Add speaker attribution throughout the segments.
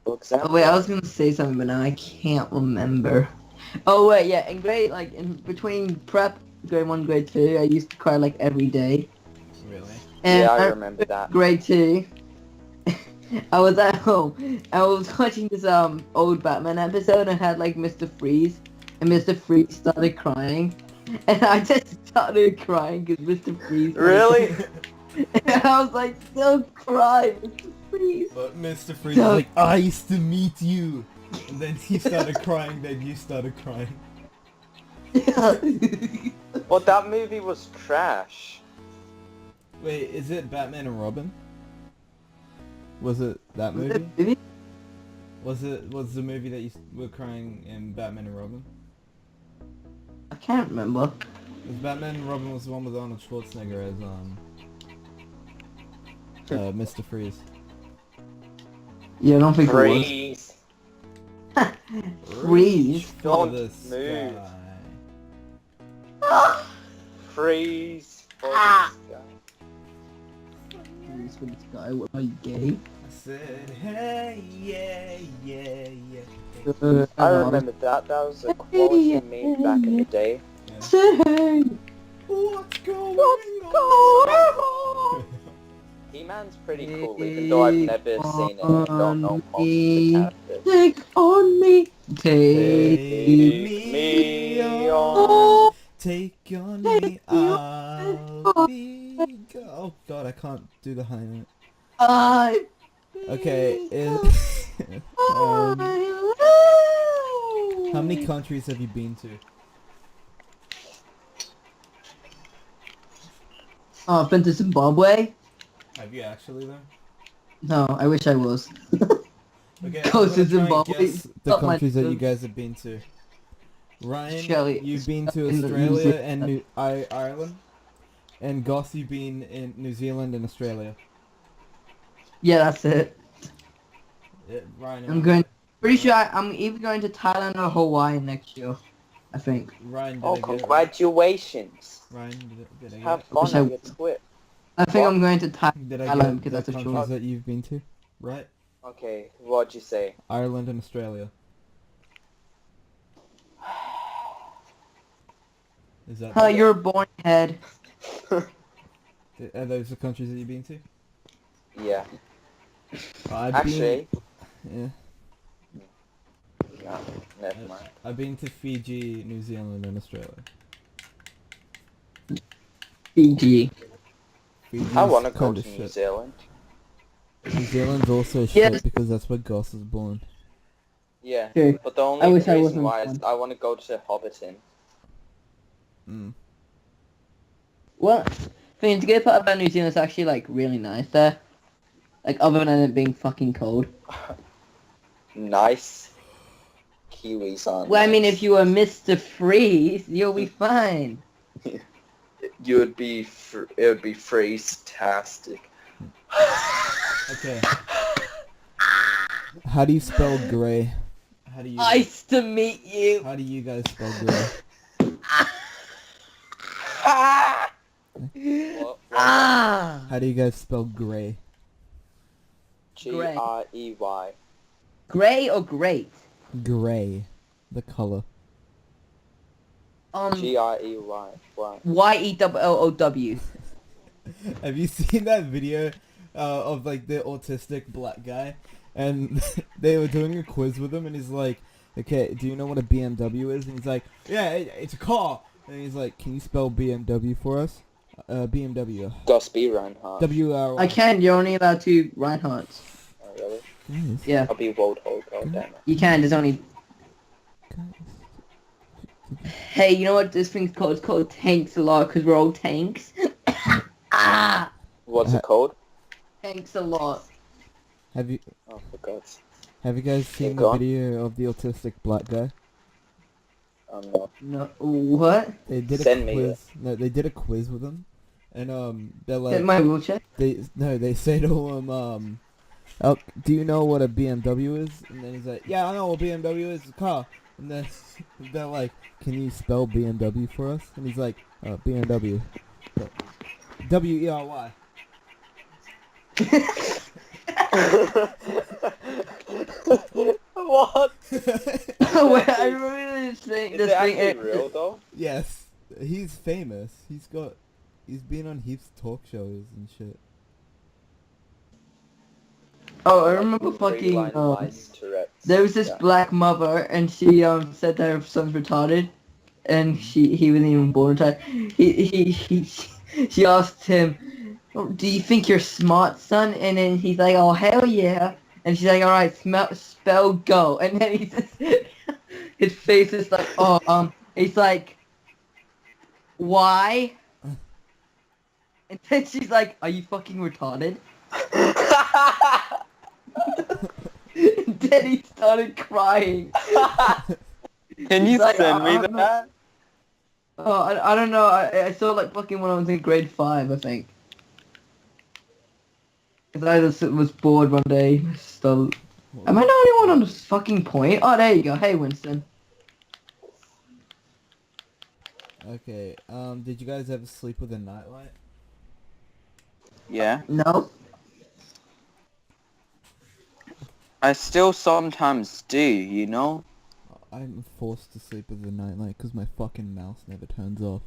Speaker 1: For
Speaker 2: Oh wait,
Speaker 1: example,
Speaker 2: I was gonna say something, but now I can't remember. Oh wait, yeah, in grade, like in between prep, grade 1, grade 2, I used to cry like every day.
Speaker 3: Really?
Speaker 2: And
Speaker 1: yeah, I
Speaker 2: I
Speaker 1: remember
Speaker 2: remember
Speaker 1: that.
Speaker 2: grade 2, I was at home. I was watching this old Batman episode and had like Mr. Freeze, and Mr. Freeze started crying, and I just started crying because Mr. Freeze started
Speaker 1: Really?
Speaker 2: crying. And I was like, don't cry, Mr. Freeze.
Speaker 3: But Mr. Freeze is like, I used to meet you! And then he started crying, then you started crying.
Speaker 2: Yeah.
Speaker 1: Well, that movie was trash.
Speaker 3: Wait, is it Batman and Robin? Was it that
Speaker 2: Was
Speaker 3: movie?
Speaker 2: it movie?
Speaker 3: Was the movie that you were crying in Batman and Robin?
Speaker 2: I can't remember.
Speaker 3: Because Batman and Robin was the one with Arnold Schwarzenegger as Mr. Freeze.
Speaker 2: Yeah, I don't think it
Speaker 1: Freeze.
Speaker 2: was. Freeze.
Speaker 3: For
Speaker 1: Don't
Speaker 3: the
Speaker 1: move.
Speaker 3: sky.
Speaker 1: Freeze. For the
Speaker 2: Ah.
Speaker 1: sky.
Speaker 2: Freeze for the sky. What are you, gay?
Speaker 3: I said, hey, yeah, yeah, yeah.
Speaker 1: I remember that. That was a quality meme back in the day.
Speaker 3: Yeah.
Speaker 2: Say,
Speaker 3: What's going
Speaker 2: what's
Speaker 3: on?
Speaker 2: going on?
Speaker 1: He-Man's pretty cool, even though I've never seen it and don't know most of the characters.
Speaker 2: Take on me.
Speaker 3: Take
Speaker 2: Take
Speaker 3: me
Speaker 1: me
Speaker 3: on.
Speaker 1: on.
Speaker 3: Take on me, I'll be oh god, I can't do the high note.
Speaker 2: I
Speaker 3: Okay, how many countries have you been to?
Speaker 2: Oh, I've been to Zimbabwe?
Speaker 3: Have you actually though?
Speaker 2: No, I wish I was.
Speaker 3: Okay,
Speaker 2: Go
Speaker 3: I'm
Speaker 2: to
Speaker 3: gonna try and
Speaker 2: Zimbabwe.
Speaker 3: guess the
Speaker 2: Stop my
Speaker 3: countries that you
Speaker 2: nose.
Speaker 3: guys have been to. Ryan,
Speaker 2: Shelly,
Speaker 3: you've been to
Speaker 2: in the
Speaker 3: Australia
Speaker 2: music.
Speaker 3: and Ireland. And Goss, you've been in New Zealand and Australia.
Speaker 2: Yeah, that's it.
Speaker 3: Yeah, Ryan,
Speaker 2: I'm going. Pretty sure I'm either going to Thailand or Hawaii next year. I think.
Speaker 3: Ryan, did
Speaker 1: Oh,
Speaker 3: I get it right?
Speaker 1: congratulations.
Speaker 3: Ryan, did I get
Speaker 1: Have
Speaker 3: it?
Speaker 1: fun
Speaker 2: Wish I
Speaker 1: on your
Speaker 2: was.
Speaker 1: trip.
Speaker 2: I think
Speaker 1: What?
Speaker 2: I'm going to
Speaker 3: Did I get
Speaker 2: Thailand because
Speaker 3: the
Speaker 2: that's a
Speaker 3: countries
Speaker 2: choice.
Speaker 3: that you've been to? Right?
Speaker 1: Okay, what'd you say?
Speaker 3: Ireland and Australia. Is that?
Speaker 2: Huh, you're a boring head.
Speaker 3: Are those the countries that you've been to?
Speaker 1: Yeah.
Speaker 3: I've
Speaker 1: Actually,
Speaker 3: been,
Speaker 1: no, never mind.
Speaker 3: I've been to Fiji, New Zealand, and Australia.
Speaker 2: Fiji.
Speaker 3: Fiji's
Speaker 1: I want to go
Speaker 3: kinda
Speaker 1: to New
Speaker 3: shit.
Speaker 1: Zealand.
Speaker 3: New Zealand's also
Speaker 2: Yes.
Speaker 3: shit because that's where Goss was born.
Speaker 1: Yeah,
Speaker 2: Okay.
Speaker 1: but the
Speaker 2: I
Speaker 1: only
Speaker 2: wish I
Speaker 1: reason
Speaker 2: wasn't
Speaker 1: why is
Speaker 2: born.
Speaker 1: I want to go to Hobbiton.
Speaker 3: Mm.
Speaker 2: Well, I mean, the good part about New Zealand is actually like really nice there. Like other than it being fucking cold.
Speaker 1: Nice. Kiwis on.
Speaker 2: Well, I mean, if you were Mr. Freeze, you'll be fine.
Speaker 1: You would be, it would be freeze-tastic.
Speaker 3: Okay. How do you spell grey? How do you?
Speaker 2: Nice to meet you.
Speaker 3: How do you guys spell grey?
Speaker 1: What?
Speaker 2: Ah.
Speaker 3: How do you guys spell grey?
Speaker 1: Grey.
Speaker 2: Gray or great?
Speaker 3: Grey, the color.
Speaker 1: Grey. Wow.
Speaker 2: Y-E-L-L-O-W.
Speaker 3: Have you seen that video of like the autistic black guy, and they were doing a quiz with him, and he's like, "Okay, do you know what a BMW is?" And he's like, "Yeah, it's a car." And he's like, "Can you spell BMW for us?" BMW.
Speaker 1: Goss B. Reinhardt.
Speaker 3: W-R.
Speaker 2: I can, you're only allowed to Reinhardt's.
Speaker 1: Oh, really?
Speaker 3: Guys,
Speaker 2: Yeah,
Speaker 1: I'll be Wold Ho, god damn it.
Speaker 2: you can, there's only...
Speaker 3: guys.
Speaker 2: Hey, you know what this thing's called? It's called Tanks a lot, because we're all tanks. Ah!
Speaker 1: What's it called?
Speaker 2: Tanks a lot.
Speaker 3: Have you
Speaker 1: Oh, for God's.
Speaker 3: guys seen
Speaker 1: Keep
Speaker 3: the
Speaker 1: going.
Speaker 3: video of the autistic black guy?
Speaker 1: No.
Speaker 2: No, what?
Speaker 3: They did
Speaker 1: Send
Speaker 3: a
Speaker 1: me
Speaker 3: quiz. No, they did a quiz with him, and they're
Speaker 2: Is it
Speaker 3: like,
Speaker 2: my wheelchair?
Speaker 3: they say to him, oh, do you know what a BMW is? And then he's like, yeah, I know what BMW is, it's a car. And then they're like, can you spell BMW for us? And he's like, BMW. W-E-R-Y.
Speaker 2: Wait, I remember this thing.
Speaker 1: Is
Speaker 2: This
Speaker 1: it
Speaker 2: thing.
Speaker 1: actually real though?
Speaker 3: Yes, he's famous. He's been on heaps of talk shows and shit.
Speaker 2: Oh, I
Speaker 1: Like
Speaker 2: remember fucking.
Speaker 1: three-line mice, Tourette's.
Speaker 2: There was this
Speaker 1: Yeah.
Speaker 2: black mother, and she said that her son's retarded, and he wasn't even born retarded. She asked him, "Oh, do you think you're smart, son?" And then he's like, "Oh hell yeah!" And she's like, "All right, spell go." And then he just his face is like, "Oh he's like, why?" And then she's like, "Are you fucking retarded?" And then he started crying.
Speaker 1: Can you
Speaker 2: He's like,
Speaker 1: send me
Speaker 2: I don't know.
Speaker 1: that?
Speaker 2: Oh, I don't know. I saw like fucking when I was in grade 5, I think. Because I just was bored one day. So, am I the only one on this fucking point? Oh, there you go. Hey, Winston.
Speaker 3: Okay. Did you guys ever sleep with a nightlight?
Speaker 4: Yeah.
Speaker 2: No.
Speaker 4: I still sometimes do, you know?
Speaker 3: I'm forced to sleep with a nightlight because my fucking mouse never turns off.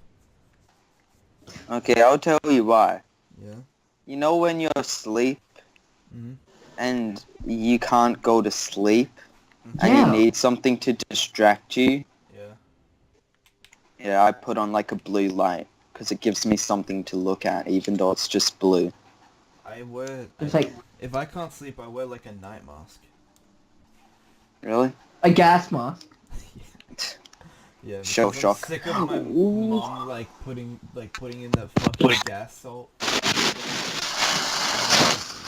Speaker 4: Okay, I'll tell you why.
Speaker 3: Yeah.
Speaker 4: You know when you're asleep
Speaker 3: Mhm.
Speaker 4: and you can't go to sleep and
Speaker 2: Yeah.
Speaker 4: you need something to distract you?
Speaker 3: Yeah.
Speaker 4: Yeah, I put on like a blue light because it gives me something to look at even though it's just blue.
Speaker 3: I wear.
Speaker 2: It's like
Speaker 3: If I can't sleep, I wear like a night mask.
Speaker 4: Really?
Speaker 2: a gas mask.
Speaker 3: Yeah.
Speaker 4: Shell
Speaker 3: because I'm
Speaker 4: shock.
Speaker 3: sick of my
Speaker 2: Ooh.
Speaker 3: mom like putting in that fucking gas salt.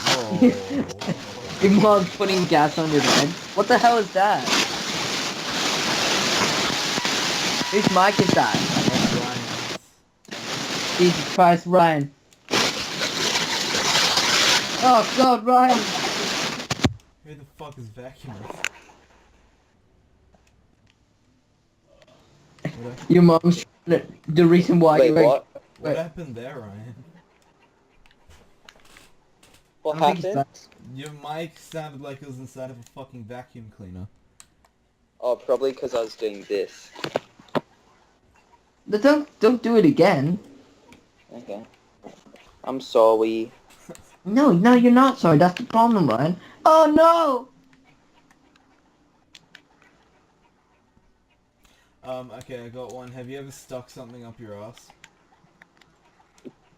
Speaker 3: Whoa.
Speaker 2: Your mom's putting gas on your bed. What the hell is that? Whose mic is that? Jesus Christ, Ryan. Oh God, Ryan.
Speaker 3: Who the fuck is vacuuming? What,
Speaker 2: Your mom's the reason why
Speaker 1: Wait,
Speaker 2: you're like,
Speaker 1: what?
Speaker 3: what happened there, Ryan?
Speaker 1: What
Speaker 2: I don't think it's
Speaker 1: happened?
Speaker 3: Your mic sounded like it was inside of a fucking vacuum cleaner.
Speaker 1: Oh, probably because I was doing this.
Speaker 2: But don't do it again.
Speaker 1: Okay. I'm sorry.
Speaker 2: No, you're not sorry. That's the problem, Ryan. Oh no!
Speaker 3: Okay, I got one. Have you ever stuck something up your ass?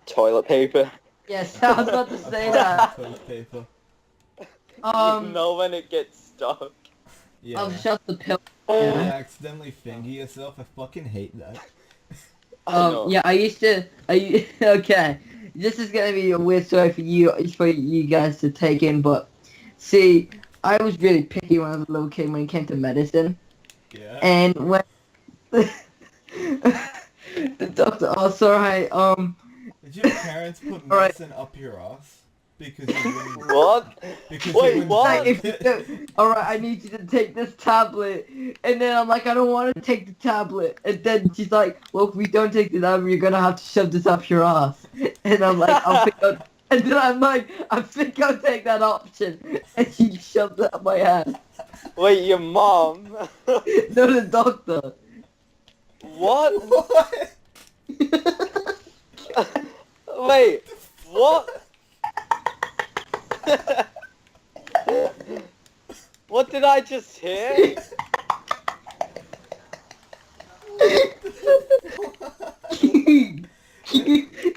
Speaker 1: Toilet paper.
Speaker 2: Yes, I was about to say
Speaker 3: A
Speaker 2: that.
Speaker 3: fucking toilet paper.
Speaker 1: You know when it gets stuck.
Speaker 3: Yeah.
Speaker 2: I'll shut the pill.
Speaker 3: You
Speaker 2: Yeah.
Speaker 3: accidentally finger yourself. I fucking hate that.
Speaker 1: I know.
Speaker 2: Yeah, okay. This is gonna be a weird story for you guys to take in, but see, I was really picky when I was a little kid when it came to medicine,
Speaker 3: Yeah.
Speaker 2: and when the doctor asked, alright,
Speaker 3: Did your parents put
Speaker 2: Alright.
Speaker 3: medicine up your ass? Because you wouldn't...
Speaker 1: What?
Speaker 3: Because
Speaker 1: Wait,
Speaker 3: you wouldn't
Speaker 1: what?
Speaker 2: like, if you do, alright, I need you to take this tablet, and then I'm like, I don't want to take the tablet, and then she's like, well, if we don't take the tablet, you're gonna have to shove this up your ass, and I'm like, and then I'm like, I think I'll take that option, and she shoved it up my ass.
Speaker 1: Wait, your mom?
Speaker 2: No, the doctor.
Speaker 1: What?
Speaker 3: What?
Speaker 1: Wait, what? What did I just hear?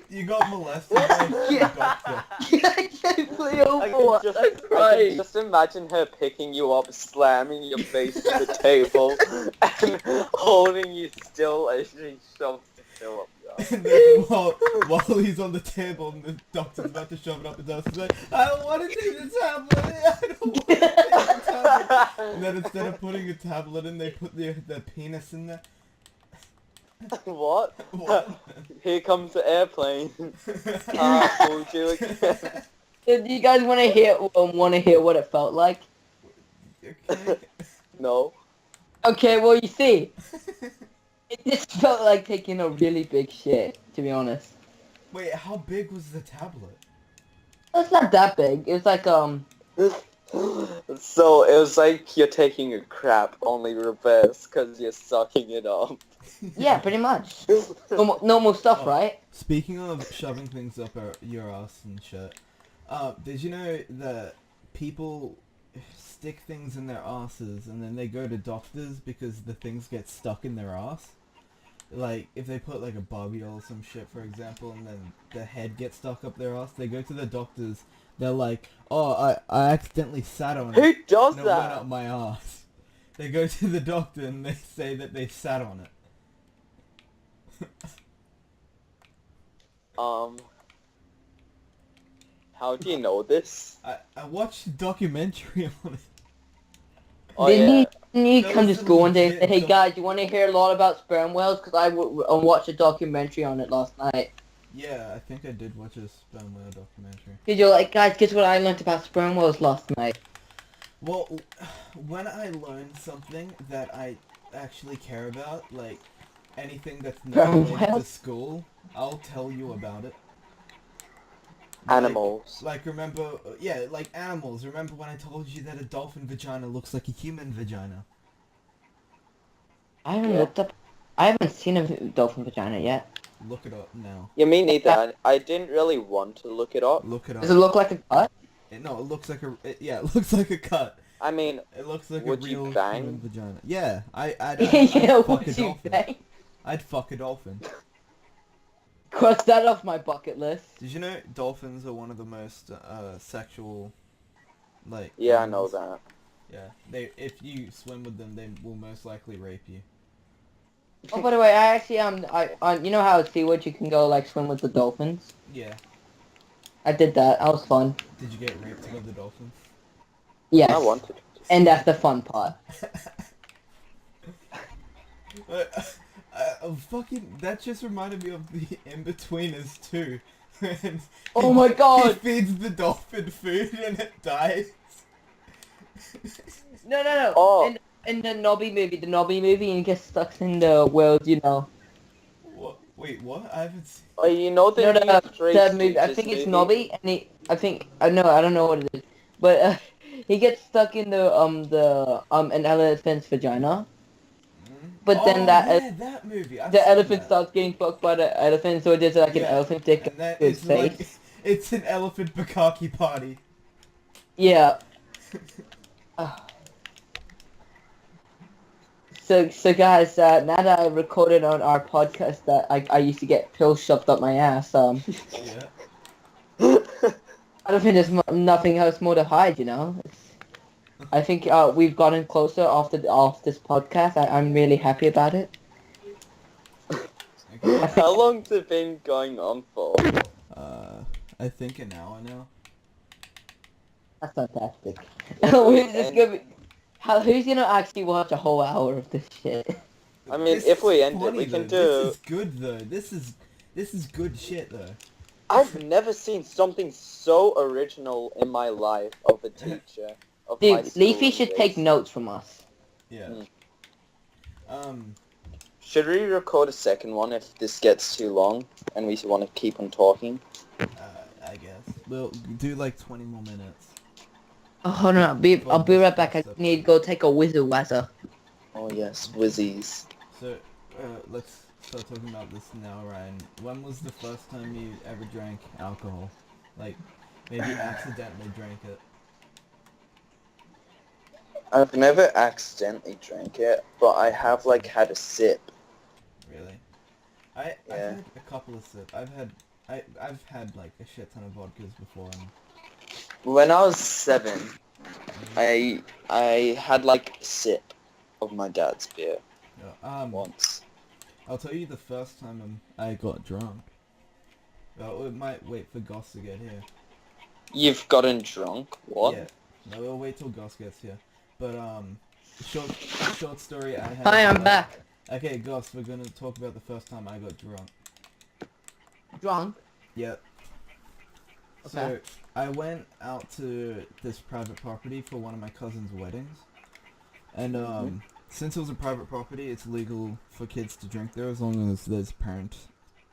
Speaker 3: You got molested by a doctor.
Speaker 2: I can't play
Speaker 1: I
Speaker 2: over.
Speaker 1: can, just,
Speaker 2: I'm
Speaker 1: I can
Speaker 2: crying.
Speaker 1: just imagine her picking you up, slamming your face to the table, and holding you still as she shoves the pill up your ass.
Speaker 3: And then while he's on the table and the doctor's about to shove it up his ass, he's like, I don't want to take the tablet. I don't want to take the tablet. And then instead of putting a tablet in, they put the penis in there.
Speaker 1: What?
Speaker 3: What?
Speaker 1: Here comes the airplane. Fooled you again.
Speaker 2: Do you guys want to hear what it felt like?
Speaker 3: Okay.
Speaker 1: No.
Speaker 2: Okay, well, you see, it just felt like taking a really big shit, to be honest.
Speaker 3: Wait, how big was the tablet?
Speaker 2: It's not that big. It's like,
Speaker 1: So it was like you're taking a crap, only reverse, because you're sucking it up.
Speaker 2: Yeah, pretty much. Normal stuff,
Speaker 3: Oh,
Speaker 2: right?
Speaker 3: Speaking of shoving things up your ass and shit, did you know that people stick things in their asses and then they go to doctors because the things get stuck in their ass? Like, if they put like a Barbie doll or some shit, for example, and then the head gets stuck up their ass, they go to the doctors, they're like, oh, I accidentally sat on
Speaker 1: Who
Speaker 3: it,
Speaker 1: does
Speaker 3: and it went
Speaker 1: that?
Speaker 3: up my ass. They go to the doctor and they say that they sat on it.
Speaker 1: How do you know this?
Speaker 3: I watched a documentary on it.
Speaker 1: Oh
Speaker 2: Didn't
Speaker 1: yeah.
Speaker 2: you
Speaker 3: That
Speaker 2: come to
Speaker 3: was a
Speaker 2: school one day and say,
Speaker 3: legit
Speaker 2: hey guys, you want to hear a lot about sperm whales? Because I watched a documentary on it last night.
Speaker 3: Yeah, I think I did watch a sperm whale documentary.
Speaker 2: Because you're like, guys, guess what I learned about sperm whales last night?
Speaker 3: Well, when I learn something that I actually care about, like anything that's not
Speaker 2: Sperm
Speaker 3: related to
Speaker 2: whales?
Speaker 3: school, I'll tell you about it.
Speaker 1: Animals.
Speaker 3: Like remember, yeah, like animals. Remember when I told you that a dolphin vagina looks like a human vagina?
Speaker 2: I haven't
Speaker 1: Yeah.
Speaker 2: looked up. I haven't seen a dolphin vagina yet.
Speaker 3: Look it up now.
Speaker 1: Yeah, me neither. I didn't really want to look it up.
Speaker 3: Look it
Speaker 2: Does it
Speaker 3: up.
Speaker 2: look like a cut?
Speaker 3: No, it looks like yeah, it looks like a cut.
Speaker 1: I mean,
Speaker 3: It looks like
Speaker 1: would
Speaker 3: a
Speaker 1: you
Speaker 3: real
Speaker 1: bang?
Speaker 3: human vagina. Yeah, I'd
Speaker 2: Yeah,
Speaker 3: fuck a
Speaker 2: would you
Speaker 3: dolphin.
Speaker 2: think?
Speaker 3: I'd fuck a dolphin.
Speaker 2: Cross that off my bucket list.
Speaker 3: Did you know dolphins are one of the most sexual, like?
Speaker 1: Yeah,
Speaker 3: animals?
Speaker 1: I know that.
Speaker 3: Yeah, if you swim with them, they will most likely rape you.
Speaker 2: Oh, by the way, I actually you know how at SeaWorld you can go like swim with the dolphins?
Speaker 3: Yeah.
Speaker 2: I did that. That was fun.
Speaker 3: Did you get raped by the dolphin?
Speaker 2: Yes.
Speaker 1: I wanted to.
Speaker 2: And that's the fun part.
Speaker 3: Fucking, that just reminded me of the In-Betweeners too. When
Speaker 2: Oh my god!
Speaker 3: He feeds the dolphin food and it dies.
Speaker 2: No.
Speaker 1: Oh.
Speaker 2: In the Nobby movie, and he gets stuck in the world, you know.
Speaker 3: What? Wait, what? I haven't seen...
Speaker 1: Oh, you know the
Speaker 2: No,
Speaker 1: new Three
Speaker 2: the movie. I
Speaker 1: Stooges
Speaker 2: think it's
Speaker 1: movie?
Speaker 2: Nobby, and I don't know what it is, but he gets stuck in an elephant's vagina. But then
Speaker 3: that movie. I've
Speaker 2: the
Speaker 3: seen
Speaker 2: elephant
Speaker 3: that.
Speaker 2: starts getting fucked by the elephant, so it does like an
Speaker 3: Yeah,
Speaker 2: elephant dick
Speaker 3: and that
Speaker 2: to his
Speaker 3: is
Speaker 2: face.
Speaker 3: like, it's an elephant bukkake party.
Speaker 2: Yeah. So guys, now that I recorded on our podcast that I used to get pills shoved up my ass,
Speaker 3: Yeah.
Speaker 2: I don't think there's nothing else more to hide, you know. I think we've gotten closer after this podcast. I'm really happy about it.
Speaker 3: Okay.
Speaker 1: How long's it been going on for?
Speaker 3: I think an hour now.
Speaker 2: That's fantastic. Who's just gonna who's gonna actually watch a whole hour of this shit?
Speaker 1: I mean,
Speaker 3: This
Speaker 1: if we
Speaker 3: is
Speaker 1: end it,
Speaker 3: funny,
Speaker 1: we can
Speaker 3: though.
Speaker 1: do...
Speaker 3: This is good though. This is good shit though.
Speaker 1: I've never seen something so original in my life of a teacher. Of my
Speaker 2: Dude,
Speaker 1: school
Speaker 2: Leafy should
Speaker 1: days.
Speaker 2: take notes from us.
Speaker 3: Yeah.
Speaker 1: Mm. Should we record a second one if this gets too long and we want to keep on talking?
Speaker 3: I guess we'll do like 20 more minutes.
Speaker 2: Oh, hold on, I'll be right back. I need to go take a wizard wazzer.
Speaker 1: Oh yes, whizzies.
Speaker 3: So let's start talking about this now, Ryan. When was the first time you ever drank alcohol? Like maybe accidentally drank it.
Speaker 1: I've never accidentally drank it, but I have like had a sip.
Speaker 3: Really? I've
Speaker 1: Yeah.
Speaker 3: had a couple of sips. I've had like a shit ton of vodkas before. And
Speaker 1: When I was 7, I had like a sip of my dad's beer once.
Speaker 3: I'll tell you the first time I got drunk. We might wait for Goss to get here.
Speaker 1: You've gotten drunk? What?
Speaker 3: Yeah. No, we'll wait till Goss gets here. But short story. I had.
Speaker 2: Hi, I'm back.
Speaker 3: Okay, Goss, we're gonna talk about the first time I got drunk.
Speaker 2: Drunk?
Speaker 3: Yep. So
Speaker 2: Okay.
Speaker 3: I went out to this private property for one of my cousin's weddings, and since it was a private property, it's legal for kids to drink there as long as there's parent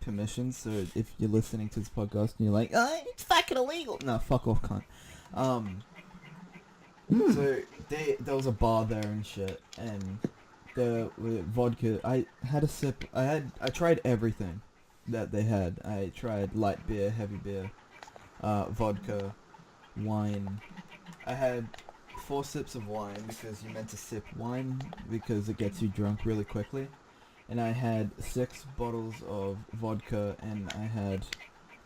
Speaker 3: permission. So if you're listening to this podcast and you're like, oh, it's fucking illegal. No, fuck off, cunt. So there was a bar there and shit, and the vodka. I had a sip. I tried everything that they had. I tried light beer, heavy beer, vodka, wine. I had 4 sips of wine because you're meant to sip wine because it gets you drunk really quickly. And I had 6 bottles of vodka and I had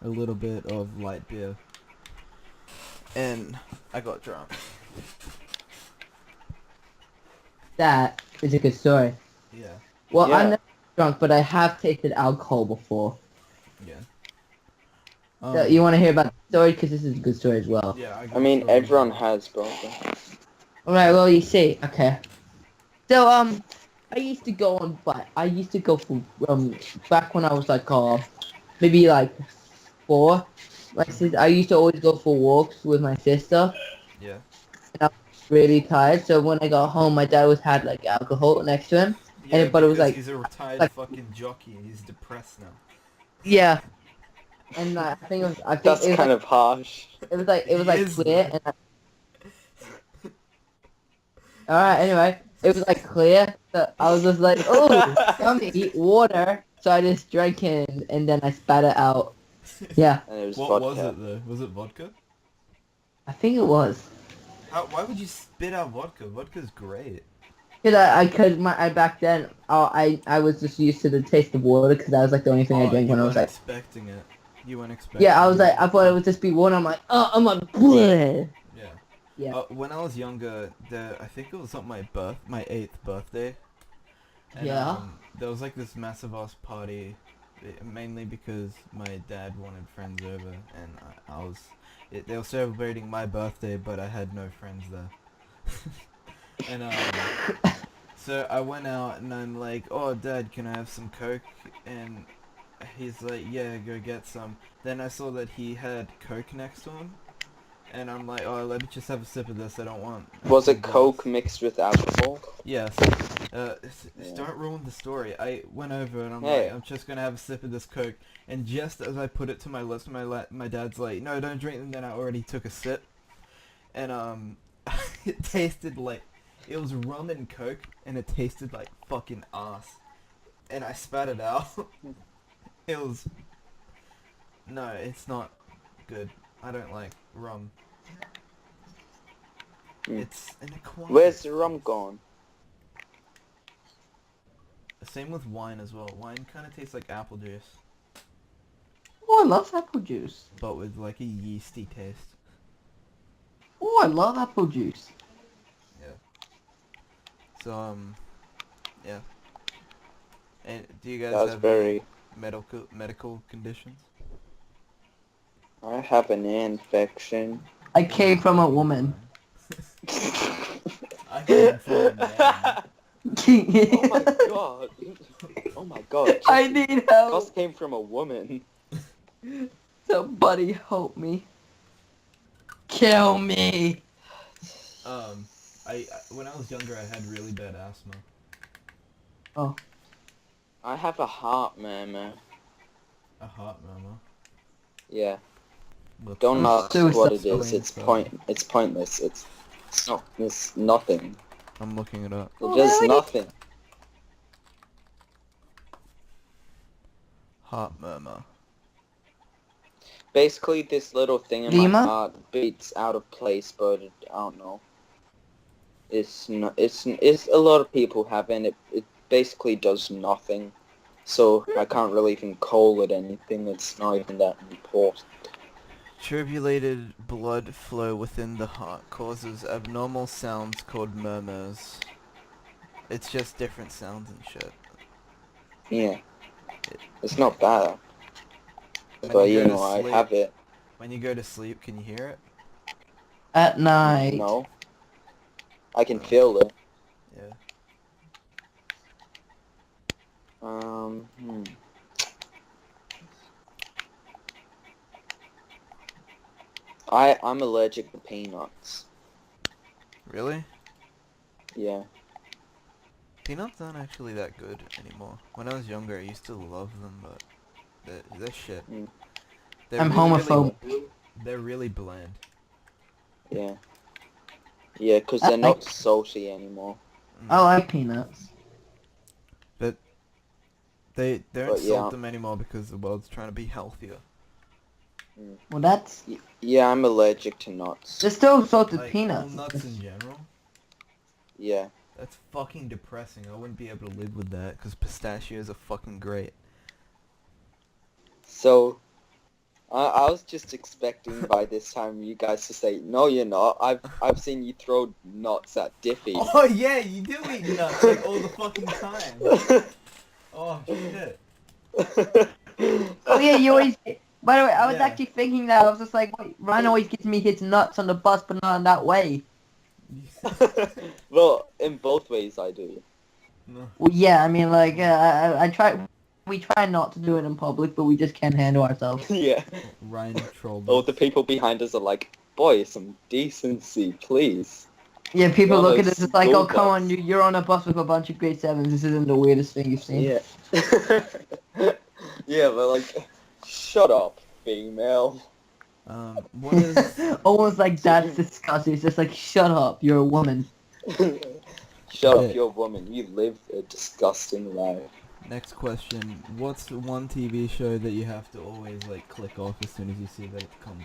Speaker 3: a little bit of light beer. And I got drunk.
Speaker 2: That is a good story.
Speaker 3: Yeah,
Speaker 2: Well, I'm
Speaker 4: Yeah.
Speaker 2: not drunk, but I have tasted alcohol before.
Speaker 3: yeah.
Speaker 2: So you want to hear about the story? Because this is a good story as well.
Speaker 3: Yeah, I got
Speaker 4: I
Speaker 3: a
Speaker 4: mean,
Speaker 3: story as
Speaker 4: everyone
Speaker 3: well.
Speaker 4: has, bro.
Speaker 2: Alright, well, you see. Okay. So, I used to go on, but I used to go for, back when I was like, maybe like 4. I used to always go for walks with my sister.
Speaker 3: Yeah.
Speaker 2: And I was really tired, so when I got home, my dad had like alcohol next to him.
Speaker 3: Yeah,
Speaker 2: But it was
Speaker 3: because
Speaker 2: like,
Speaker 3: he's a retired
Speaker 2: like,
Speaker 3: fucking jockey and he's depressed now.
Speaker 2: yeah. And I think
Speaker 4: That's
Speaker 2: it was
Speaker 4: kind
Speaker 2: like,
Speaker 4: of harsh.
Speaker 2: it was
Speaker 3: He
Speaker 2: like
Speaker 3: is
Speaker 2: clear.
Speaker 3: though.
Speaker 2: And alright, anyway, it was like clear. So I was just like, oh, yummy, water. So I just drank it and then I spat it out. Yeah,
Speaker 4: And it was
Speaker 3: What was
Speaker 4: vodka.
Speaker 3: it though? Was it vodka?
Speaker 2: I think it was.
Speaker 3: Why would you spit out vodka? Vodka's great.
Speaker 2: Cause I back then, I was just used to the taste of water because that was like the only thing I
Speaker 3: Oh,
Speaker 2: drank
Speaker 3: you
Speaker 2: when I was
Speaker 3: weren't
Speaker 2: like,
Speaker 3: expecting it. You weren't expecting
Speaker 2: yeah, I was like,
Speaker 3: it.
Speaker 2: I thought it would just be water. I'm like, oh, I'm like, bleh.
Speaker 3: Yeah.
Speaker 2: Yeah.
Speaker 3: When I was younger, I think it was on my 8th birthday. And,
Speaker 2: Yeah.
Speaker 3: there was like this massive ass party, mainly because my dad wanted friends over, and they were celebrating my birthday, but I had no friends there. And so I went out and I'm like, oh Dad, can I have some Coke? And he's like, yeah, go get some. Then I saw that he had Coke next to him, and I'm like, oh, let me just have a sip of this. I don't want.
Speaker 4: Was it
Speaker 3: Goss."
Speaker 4: Coke mixed with alcohol?
Speaker 3: Yes.
Speaker 4: Yeah.
Speaker 3: Don't ruin the story. I went over and I'm
Speaker 4: Hey.
Speaker 3: like, I'm just gonna have a sip of this Coke, and just as I put it to my lips, my dad's like, no, don't drink. And then I already took a sip, and it tasted like it was rum and Coke, and it tasted like fucking ass, and I spat it out. It was no, it's not good. I don't like rum.
Speaker 4: Mm.
Speaker 3: It's an acquired.
Speaker 4: Where's the rum gone?
Speaker 3: Same with wine as well. Wine kind of tastes like apple juice,
Speaker 2: Oh, I love apple juice.
Speaker 3: but with like a yeasty taste.
Speaker 2: Oh, I love apple juice.
Speaker 3: Yeah. So yeah. And do you guys
Speaker 4: That's
Speaker 3: have
Speaker 4: very...
Speaker 3: medical conditions?
Speaker 4: I have an ear infection.
Speaker 2: I came from a woman.
Speaker 3: I came from a man.
Speaker 4: Oh my god. Oh my god.
Speaker 2: I need help.
Speaker 4: Goss came from a woman.
Speaker 2: Somebody help me. Kill me.
Speaker 3: When I was younger, I had really bad asthma.
Speaker 2: Oh.
Speaker 4: I have a heart murmur.
Speaker 3: A heart murmur.
Speaker 4: Yeah.
Speaker 3: What's
Speaker 4: Don't
Speaker 3: that?
Speaker 4: ask
Speaker 2: Suicide.
Speaker 4: what it is.
Speaker 3: Explain
Speaker 4: It's pointless. It's nothing.
Speaker 3: I'm looking it up.
Speaker 4: It
Speaker 2: Oh,
Speaker 4: does
Speaker 2: really?
Speaker 4: nothing.
Speaker 3: Heart murmur.
Speaker 4: Basically, this little thing in
Speaker 2: Lima?
Speaker 4: my heart beats out of place, but I don't know. It's not. It's a lot of people have it. And it basically does nothing. So I can't really even call it anything. It's not even that important.
Speaker 3: Turbulated blood flow within the heart causes abnormal sounds called murmurs. It's just different sounds and shit.
Speaker 4: Yeah. It's not bad.
Speaker 3: When
Speaker 4: But
Speaker 3: you
Speaker 4: you
Speaker 3: go to
Speaker 4: know, I
Speaker 3: sleep-
Speaker 4: have it.
Speaker 3: When you go to sleep, can you hear it?
Speaker 2: At night.
Speaker 4: No. I can feel it.
Speaker 3: Yeah.
Speaker 4: Hmm. I'm allergic to peanuts.
Speaker 3: Really?
Speaker 4: Yeah.
Speaker 3: Peanuts aren't actually that good anymore. When I was younger, I used to love them, but they're shit.
Speaker 4: Mm.
Speaker 3: They're
Speaker 2: I'm
Speaker 3: really,
Speaker 2: homophobic.
Speaker 3: they're really bland.
Speaker 4: Yeah. Yeah, because they're not salty anymore.
Speaker 2: I like peanuts.
Speaker 3: But they don't
Speaker 4: But yeah.
Speaker 3: salt them anymore because the world's trying to be healthier.
Speaker 2: Well, that's...
Speaker 4: Yeah, I'm allergic to nuts.
Speaker 2: There's still salted
Speaker 3: Like,
Speaker 2: peanuts.
Speaker 3: all nuts in general.
Speaker 4: Yeah.
Speaker 3: That's fucking depressing. I wouldn't be able to live with that because pistachios are fucking great.
Speaker 4: So, I was just expecting by this time you guys to say, no, you're not. I've seen you throw nuts at Diffie.
Speaker 3: Oh yeah, you do eat nuts like all the fucking time. Oh shit.
Speaker 2: Oh yeah, you always... By the way, I was
Speaker 3: Yeah.
Speaker 2: actually thinking that. I was just like, wait, Ryan always gets me his nuts on the bus, but not in that way.
Speaker 4: Well, in both ways I do.
Speaker 3: No.
Speaker 2: Well, yeah, I mean, like, I try... We try not to do it in public, but we just can't handle ourselves.
Speaker 4: Yeah.
Speaker 3: Ryan trolled
Speaker 4: Oh,
Speaker 3: us.
Speaker 4: the people behind us are like, boy, some decency, please.
Speaker 2: Yeah, people
Speaker 4: You're on
Speaker 2: look
Speaker 4: a
Speaker 2: at us, it's like,
Speaker 4: school
Speaker 2: oh, come
Speaker 4: bus.
Speaker 2: on, you're on a bus with a bunch of grade 7s. This isn't the weirdest thing you've seen.
Speaker 4: Yeah. Yeah, but like, shut up, female.
Speaker 3: What is...
Speaker 2: Almost like that's disgusting. It's just like, shut up, you're a woman.
Speaker 4: Shut up,
Speaker 3: Okay.
Speaker 4: you're a woman. You live a disgusting life.
Speaker 3: Next question. What's the one TV show that you have to always like click off as soon as you see that it comes